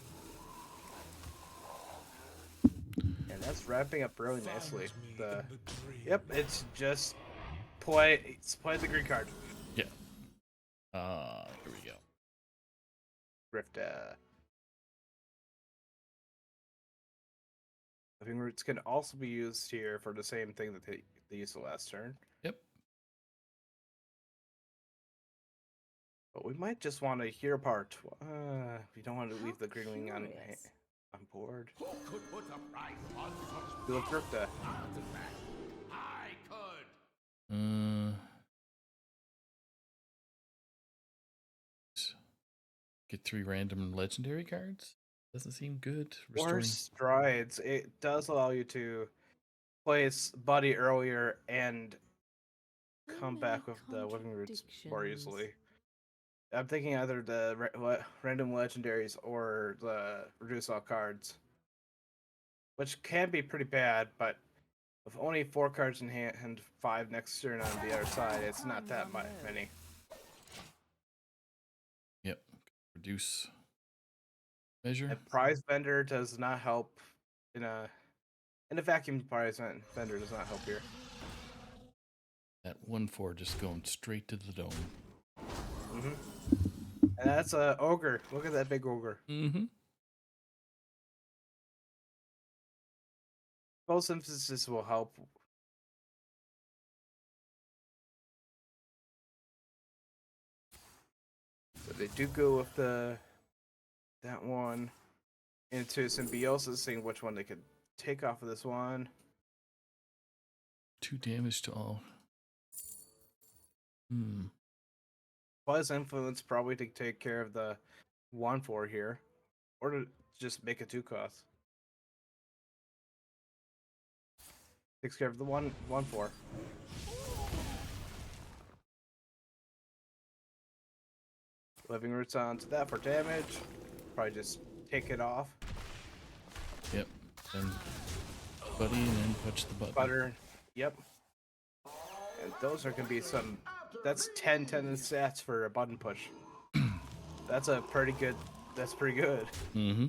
And that's wrapping up really nicely. Yep, it's just play the green card. Yeah. Here we go. Rift. Living roots can also be used here for the same thing that they used the last turn. Yep. But we might just want to hear part. We don't want to leave the green wing on board. Who could put a price on such Do a Grifta. artifact? I could. Get 3 random legendary cards. Doesn't seem good. Or Restoring. strides. It does allow you to place Buddy earlier and come Many back with the living roots more contradictions. easily. I'm thinking either the random legendaries or the reduce all cards. which can be pretty bad, but with only 4 cards in hand and 5 next turn on the other side, it's not that many. Yep. Reduce measure. A prize vendor does not help in a vacuum. Prize vendor does not help here. That 1/4 just going straight to the dome. Mm-hmm. And that's a ogre. Look at that big ogre. Mm-hmm. Photosynthesis will help. So they do go with that one into symbiosis, seeing which one they could take off of this one. 2 damage to all. Plus influence probably to take care of the 1/4 here, or to just make a 2 cost. Takes care of the 1/4. Living Roots onto that for damage. Probably just take it off. Yep. And buddy, and then punch the button. Butter. Yep. And those are going to be some... That's 10 in stats for a button push. That's a pretty good... That's pretty good. Mm-hmm.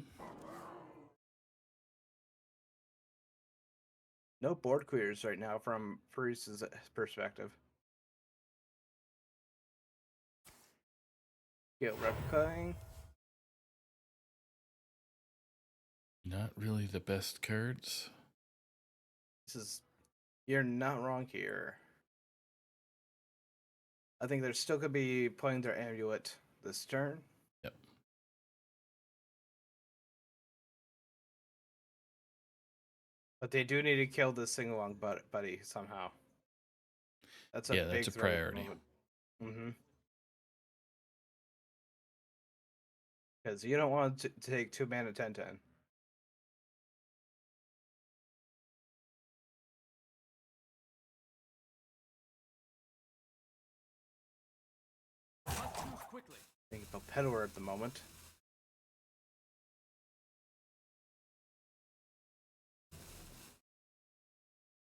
No board clears right now from Priest's perspective. Scale replicating. Not really the best cards. You're not wrong here. I think they're still going to be playing their amulet this turn. Yep. But they do need to kill this sing-along buddy somehow. That's a big that's a threat at the priority. moment. Mm-hmm. Because you don't want to take 2 mana 10/10. Quickly. Think about Peddler at the moment.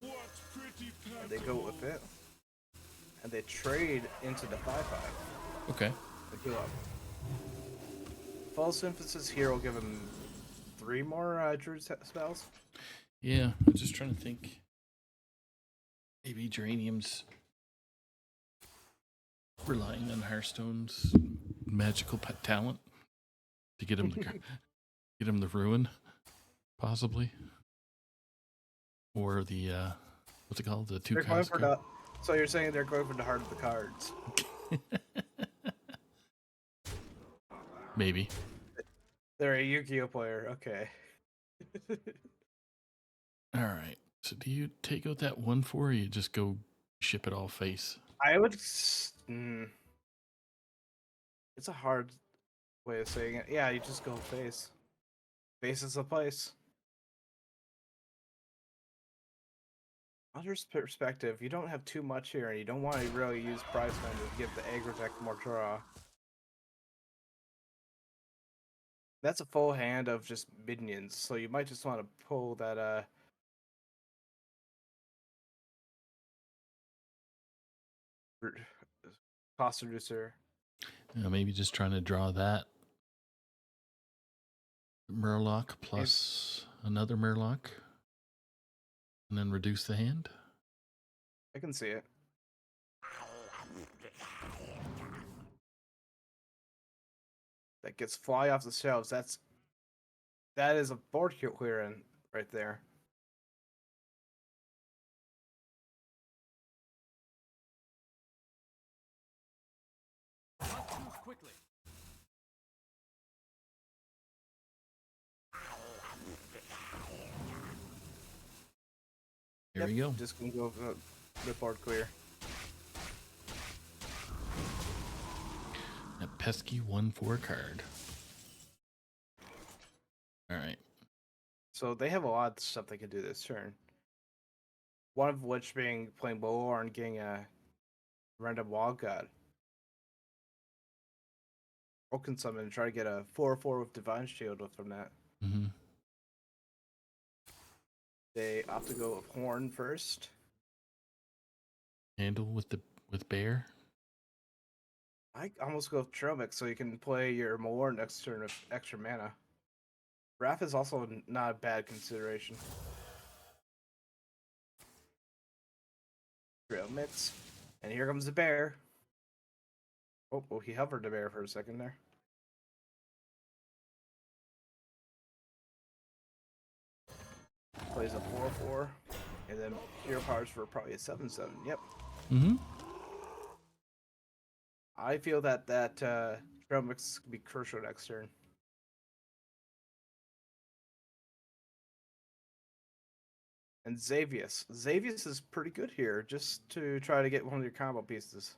What pretty And they go with it. And they trade into the 5/5. Okay. They go up. False Synthesis here will give him 3 more Druid spells. Yeah, I'm just trying to think. Maybe Geranium's relying on Hearthstone's magical talent to get him get him the ruin, possibly, or the what's it called, the 2 They're going cost. for the, so you're saying they're going for the heart of the cards. Maybe. They're a Yu-Gi-Oh player. Okay. All right. So do you take out that 1/4, or you just go ship it all face? I would. It's a hard way of saying it. Yeah, you just go face. Face is the place. Other's perspective, you don't have too much here, and you don't want to really use prize finder to give the aggro deck more draw. That's a full hand of just minions, so you might just want to pull that cost reducer. Maybe just trying to draw that Murloc plus another Murloc, and then reduce the hand. I can see it. That gets fly off the shelves. That is a board clearing right there. Quickly. Here we go. Just gonna go for the board clear. That pesky 1/4 card. All right. So they have a lot of stuff they can do this turn. One of which being playing Bolor and getting a random wild god. Broken Summon and try to get a 4/4 with Divine Shield from that. Mm-hmm. They opt to go with Horn first. Handle with bear. I almost go with Tromix so you can play your Malor next turn with extra mana. Wrath is also not a bad consideration. Tromix. And here comes the bear. Oh, well, he hovered the bear for a second there. Plays a 4/4. And then hero powers for probably a 7/7. Yep. Mm-hmm. I feel that Tromix could be crucial next turn. And Xavius. Xavius is pretty good here, just to try to get one of your combo pieces.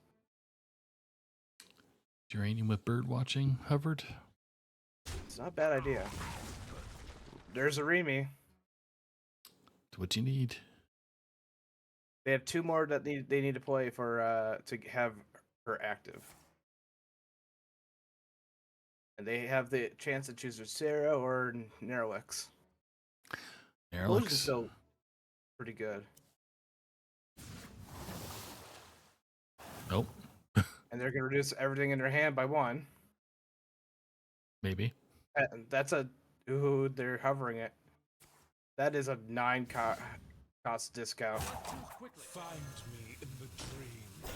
Geranium with bird watching hovered. It's not a bad idea. There's a Remy. It's what you need. They have 2 more that they need to play for to have her active. And they have the chance to choose Sarah or Nerlex. Those are Nerlex. still pretty good. Nope. And they're gonna reduce everything in their hand by 1. Maybe. That's a ooh, they're hovering it. That is a 9 cost discount. Quickly. Find me in the dream.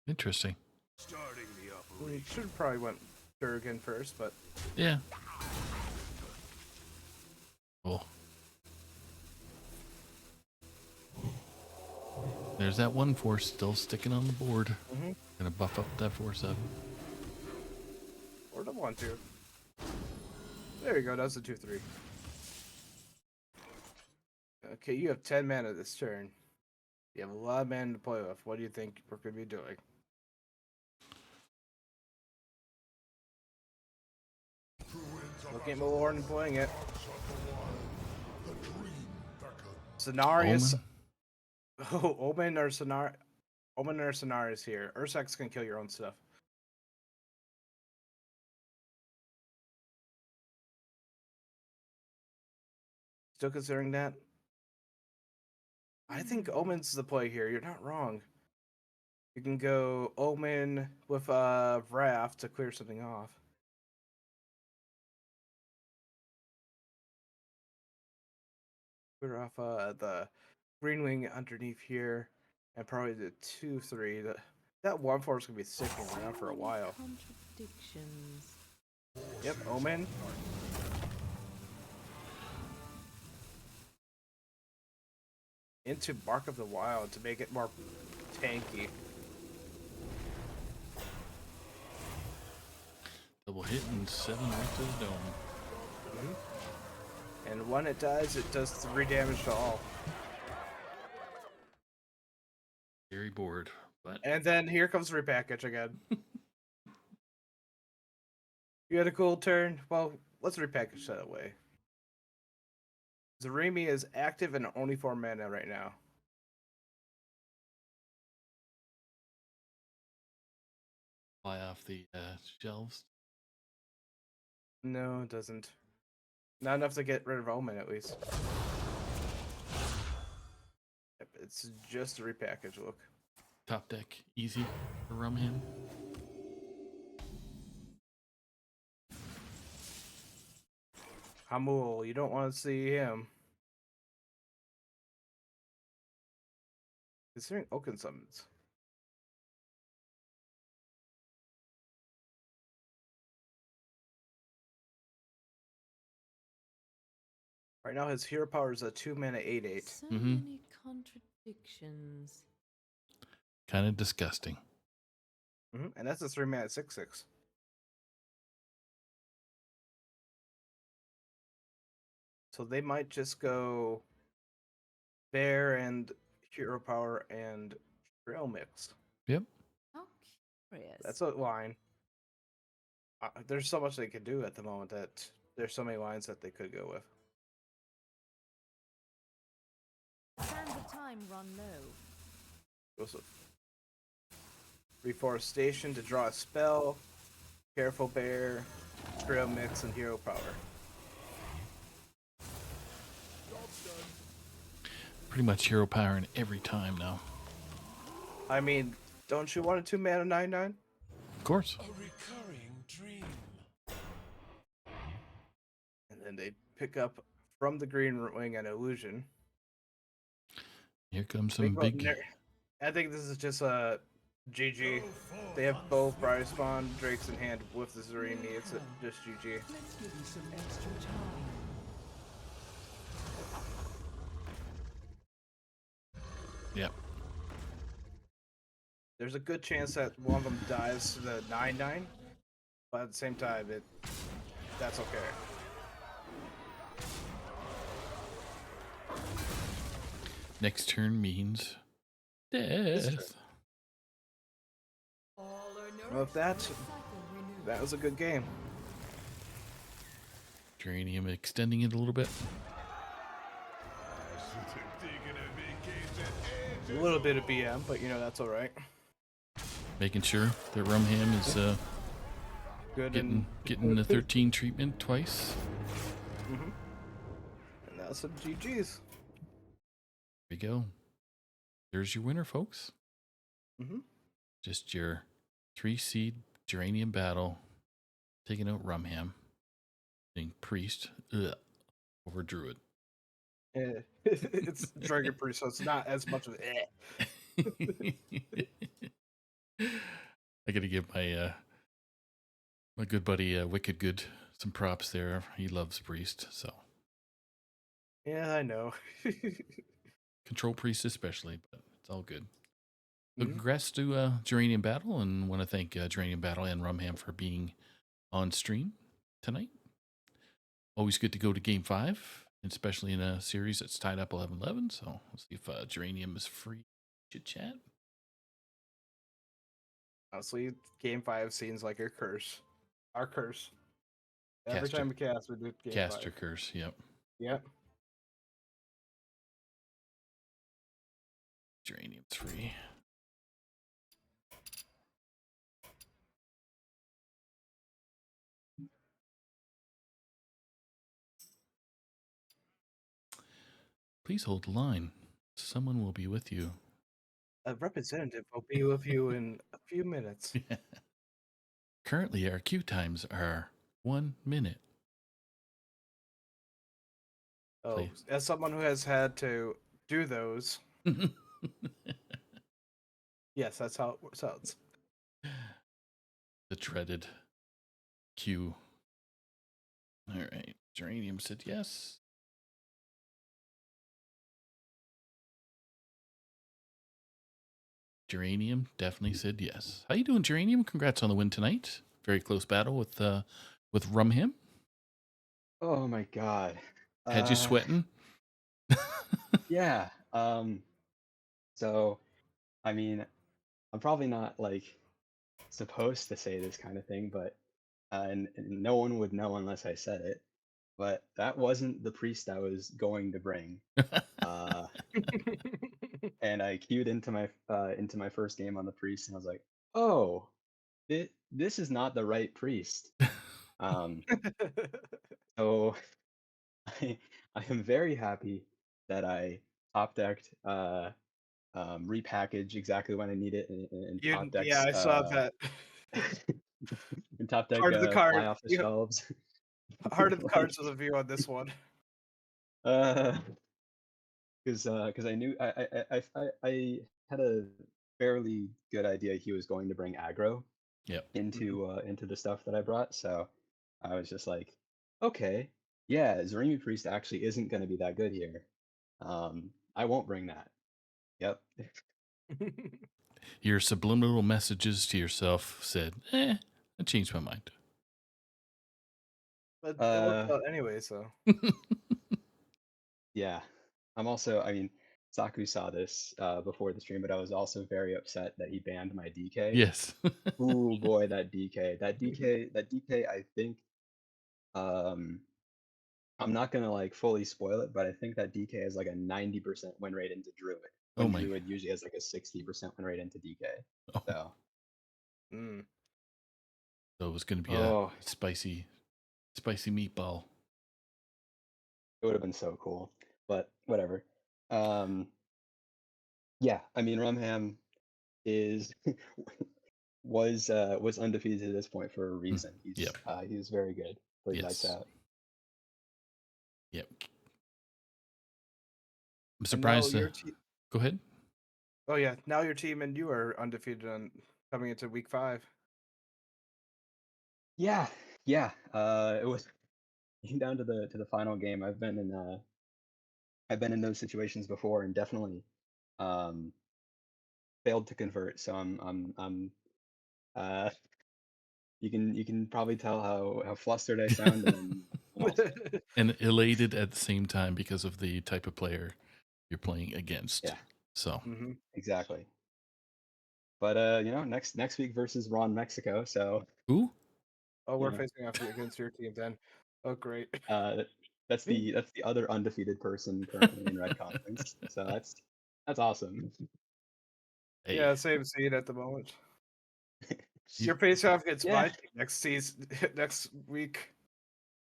Interesting. Starting the We operation. should probably went Durgan first, but Yeah. Cool. There's that 1/4 still sticking on the board. Mhm. Gonna buff up that 4/7. or the 1/2. There you go. That's a 2/3. Okay, you have 10 mana this turn. You have a lot of mana to play with. What do you think we're gonna be doing? Looking at Malorn and playing it. Cenarius. Omen. Oh, Omen or Cenarius here. Ursax can kill your own stuff. Still considering that? I think Omen's the play here. You're not wrong. You can go Omen with Wrath to clear something off. Clear off the Green Wing underneath here, and probably the 2/3. That 1/4 is gonna be sticking around for a while. Contradictions. Yep, Omen. Into Bark of the Wild to make it more tanky. Double hit and 7 right to the dome. And when it does 3 damage to all. Very bored, but And then here comes repackage again. You had a cool turn. Well, let's repackage that away. Zaremi is active and only 4 mana right now. fly off the shelves. No, it doesn't. Not enough to get rid of Omen, at least. Yep, it's just a repackage look. Top deck, easy for Rumham. Hamul, you don't want to see him. Considering Oaken summons. Right now, his hero power is a 2 mana 8/8. So Mhm. many contradictions. Kind of disgusting. And that's a 3 mana 6/6. So they might just go Bear and Hero Power and Trail Mix. Yep. How curious. That's a line. There's so much they could do at the moment that there's so many lines that they could go with. Sands of time run low. Goes with Reforestation to draw a spell, Careful Bear, Trail Mix, and Hero Power. pretty much hero power in every time now. I mean, don't you want a 2-mana 9/9? Of course. A recurring dream. And then they pick up from the green wing an illusion. Here comes Big some big. I think this is just a GG. They have both Briar Spawn Drakes in hand with the Zarimi. It's just GG. Let's give you some extra time. Yep. There's a good chance that one of them dies to the 9/9, but at the same time, that's okay. Next turn means death. Well, if that was a good game. Geranium extending it a little bit. A little bit of BM, but that's all right. Making sure that Rumham is Good getting the 13 treatment twice. And that's some GGs. There we go. There's your winner, folks. Mhm. Just your 3-seed Geranium battle, taking out Rumham, being Priest over Druid. It's Dragon Priest, so it's not as much of I gotta give my my good buddy Wicked Good some props there. He loves Priest, so Yeah, I know. control Priest especially, but it's all good. So Mhm. congrats to Geranium Battle, and want to thank Geranium Battle and Rumham for being on stream tonight. Always good to go to Game 5, especially in a series that's tied up 11-11. So let's see if Geranium is free to chat. Honestly, Game 5 seems like a curse. Our curse. Every Caster- time we cast, we do Game Caster 5. Curse, yep. Yep. Geranium's free. Please hold the line. Someone will be with you. A representative will be with you in a few minutes. Currently, our queue times are 1 minute. Oh, Please. as someone who has had to do those, yes, that's how it sounds. The dreaded queue. All right. Geranium said yes. Geranium definitely said yes. How you doing, Geranium? Congrats on the win tonight. Very close battle with Rumham. Oh my god. Had you sweating? Yeah. So I mean, I'm probably not like supposed to say this kind of thing, but and no one would know unless I said it. But that wasn't the priest I was going to bring. Uh, and I queued into my first game on the priest, and I was like, oh, this is not the right priest. Um, so I am very happy that I top decked repackage exactly when I need it and top Yeah, decks I saw that. and top deck Heart of the fly card. off the shelves. Heart of the Like, cards of the view on this one. Because I knew I had a fairly good idea he was going to bring aggro Yep. into the stuff that I brought, so I was just like, okay, yeah, Zarimi Priest actually isn't going to be that good here. I won't bring that. Yep. Your subliminal messages to yourself said, I changed my mind. But it worked out anyway, so. Yeah. I'm also, I mean, Saku saw this before the stream, but I was also very upset that he banned my DK. Yes. Ooh boy, that DK. That DK, I think I'm not gonna like fully spoil it, but I think that DK has like a 90% win rate into Druid. Oh When my. Druid usually has like a 60% win rate into DK. Oh. So So it was going to be Oh. a spicy meatball. it would have been so cool. But whatever. Um, yeah, I mean Rumham is was undefeated to this point for a Mm, reason. Yep. He was very good. Played lights Yes. out. Yep. I'm And now surprised. your team. Go ahead. Oh yeah, now your team and you are undefeated on coming into week 5. Yeah, yeah. It was came down to the final game. I've been in those situations before and definitely um failed to convert. So I'm uh you can probably tell how flustered I sound and I'm all set. And elated at the same time because of the type of player you're playing against. Yeah, So, hmm exactly. But next week versus Ron Mexico. So who? Oh, you we're know, facing off against your team then. Oh, great. uh, that's the other undefeated person currently in Red Conference. So that's awesome. Hey, Yeah, same seed at the moment. you, Your face off against Yeah, my team next season, next week.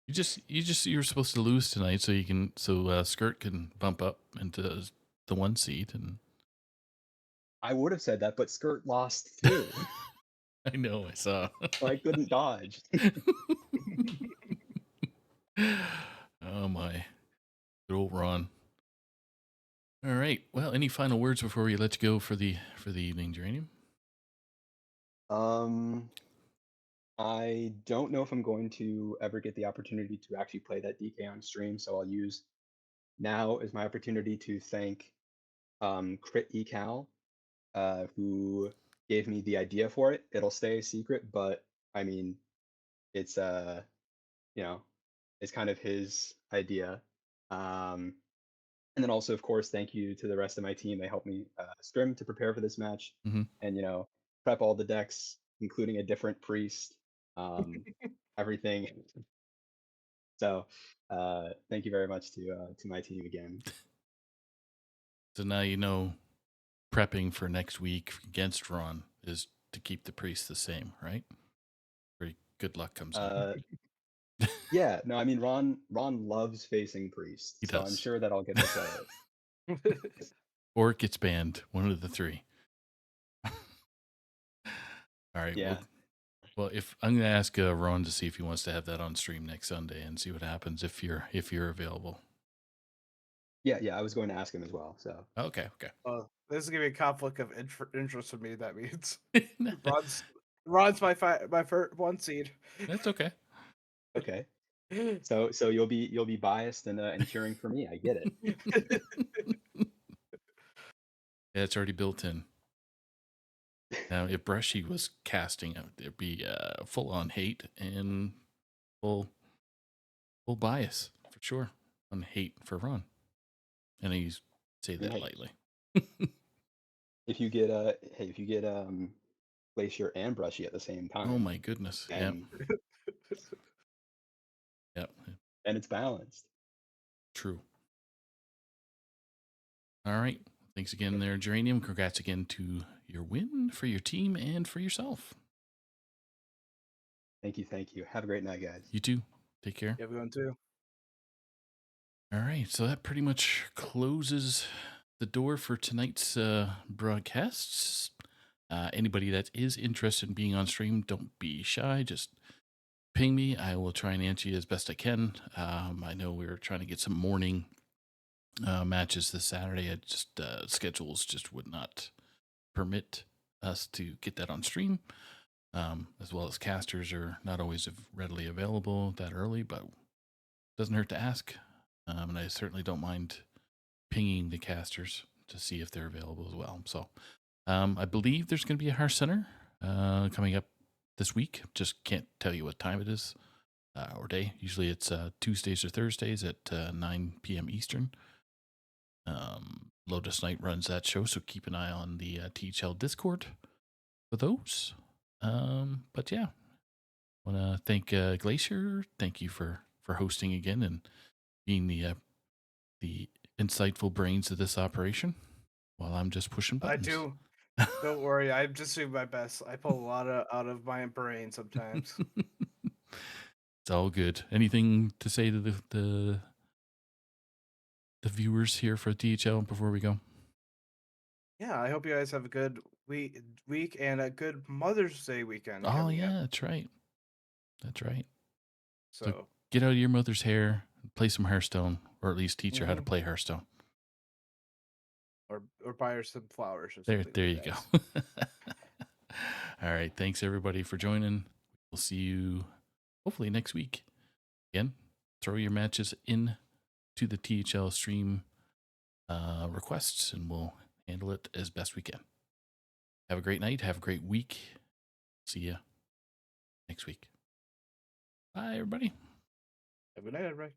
you were supposed to lose tonight so Skirt can bump up into the 1 seed, and I would have said that, but Skirt lost too, I know I saw. so I couldn't dodge. Oh my, good old Ron. All right. Well, any final words before we let you go for the evening, Geranium? Um, I don't know if I'm going to ever get the opportunity to actually play that DK on stream, so I'll use now as my opportunity to thank Crit Ecal, who gave me the idea for it. It'll stay a secret, but I mean, it's you know, it's kind of his idea. Um, and then also, of course, thank you to the rest of my team. They helped me scrim to prepare for this match, Mm-hmm. and prep all the decks, including a different priest, um, everything. So, thank you very much to my team again. So now you know prepping for next week against Ron is to keep the priest the same, right? Very good luck comes up. Uh, yeah, no, I mean Ron loves facing priest, He so I'm does. sure that I'll get to play it. Or it gets banned. One of the three. All right. Yeah, Well, if I'm gonna ask Ron to see if he wants to have that on stream next Sunday and see what happens if you're available. yeah. I was going to ask him as well. So Okay. Oh, this is gonna be a conflict of interest for me. That means Okay. Ron's my first 1 seed. That's okay. okay, so you'll be biased and cheering for me. I get it. Yeah, it's already built in. Now, if Brushy was casting, there'd be full on hate and full bias for sure on hate for Ron. And I say that Hey, lightly. if you get Glacier and Brushy at the same Oh time, my goodness. Yep. and Yep. and it's balanced. True. All right. Thanks again there, Geranium. Congrats again to your win for your team and for yourself. Thank you, thank you. Have a great night, guys. You too. Take care. Everyone too. All right. So that pretty much closes the door for tonight's broadcasts. Anybody that is interested in being on stream, don't be shy. Just ping me. I will try and answer you as best I can. I know we were trying to get some morning matches this Saturday. I just schedules just would not permit us to get that on stream, as well as casters are not always readily available that early, but doesn't hurt to ask. And I certainly don't mind pinging the casters to see if they're available as well. So I believe there's going to be a Hearth Center coming up this week. Just can't tell you what time it is or day. Usually it's Tuesdays or Thursdays at 9 p.m. Eastern. Lotus Knight runs that show, so keep an eye on the THL Discord for those. But yeah, want to thank Glacier. Thank you for hosting again and being the insightful brains of this operation while I'm just pushing I buttons. do. Don't worry. I'm just doing my best. I pull a lot out of my brain sometimes. It's all good. Anything to say to the viewers here for THL before we go? Yeah, I hope you guys have a good week and a good Mother's Day weekend Oh coming yeah, up. that's right. That's right. So So, get out of your mother's hair, play some Hearthstone, or at least teach her how to Mhm. play Hearthstone. or buy her some flowers or There, something there like you that. go. All right. Thanks everybody for joining. We'll see you hopefully next week. Again, throw your matches in to the THL stream requests, and we'll handle it as best we can. Have a great night. Have a great week. See you next week. Bye, everybody. Have a good night, everybody.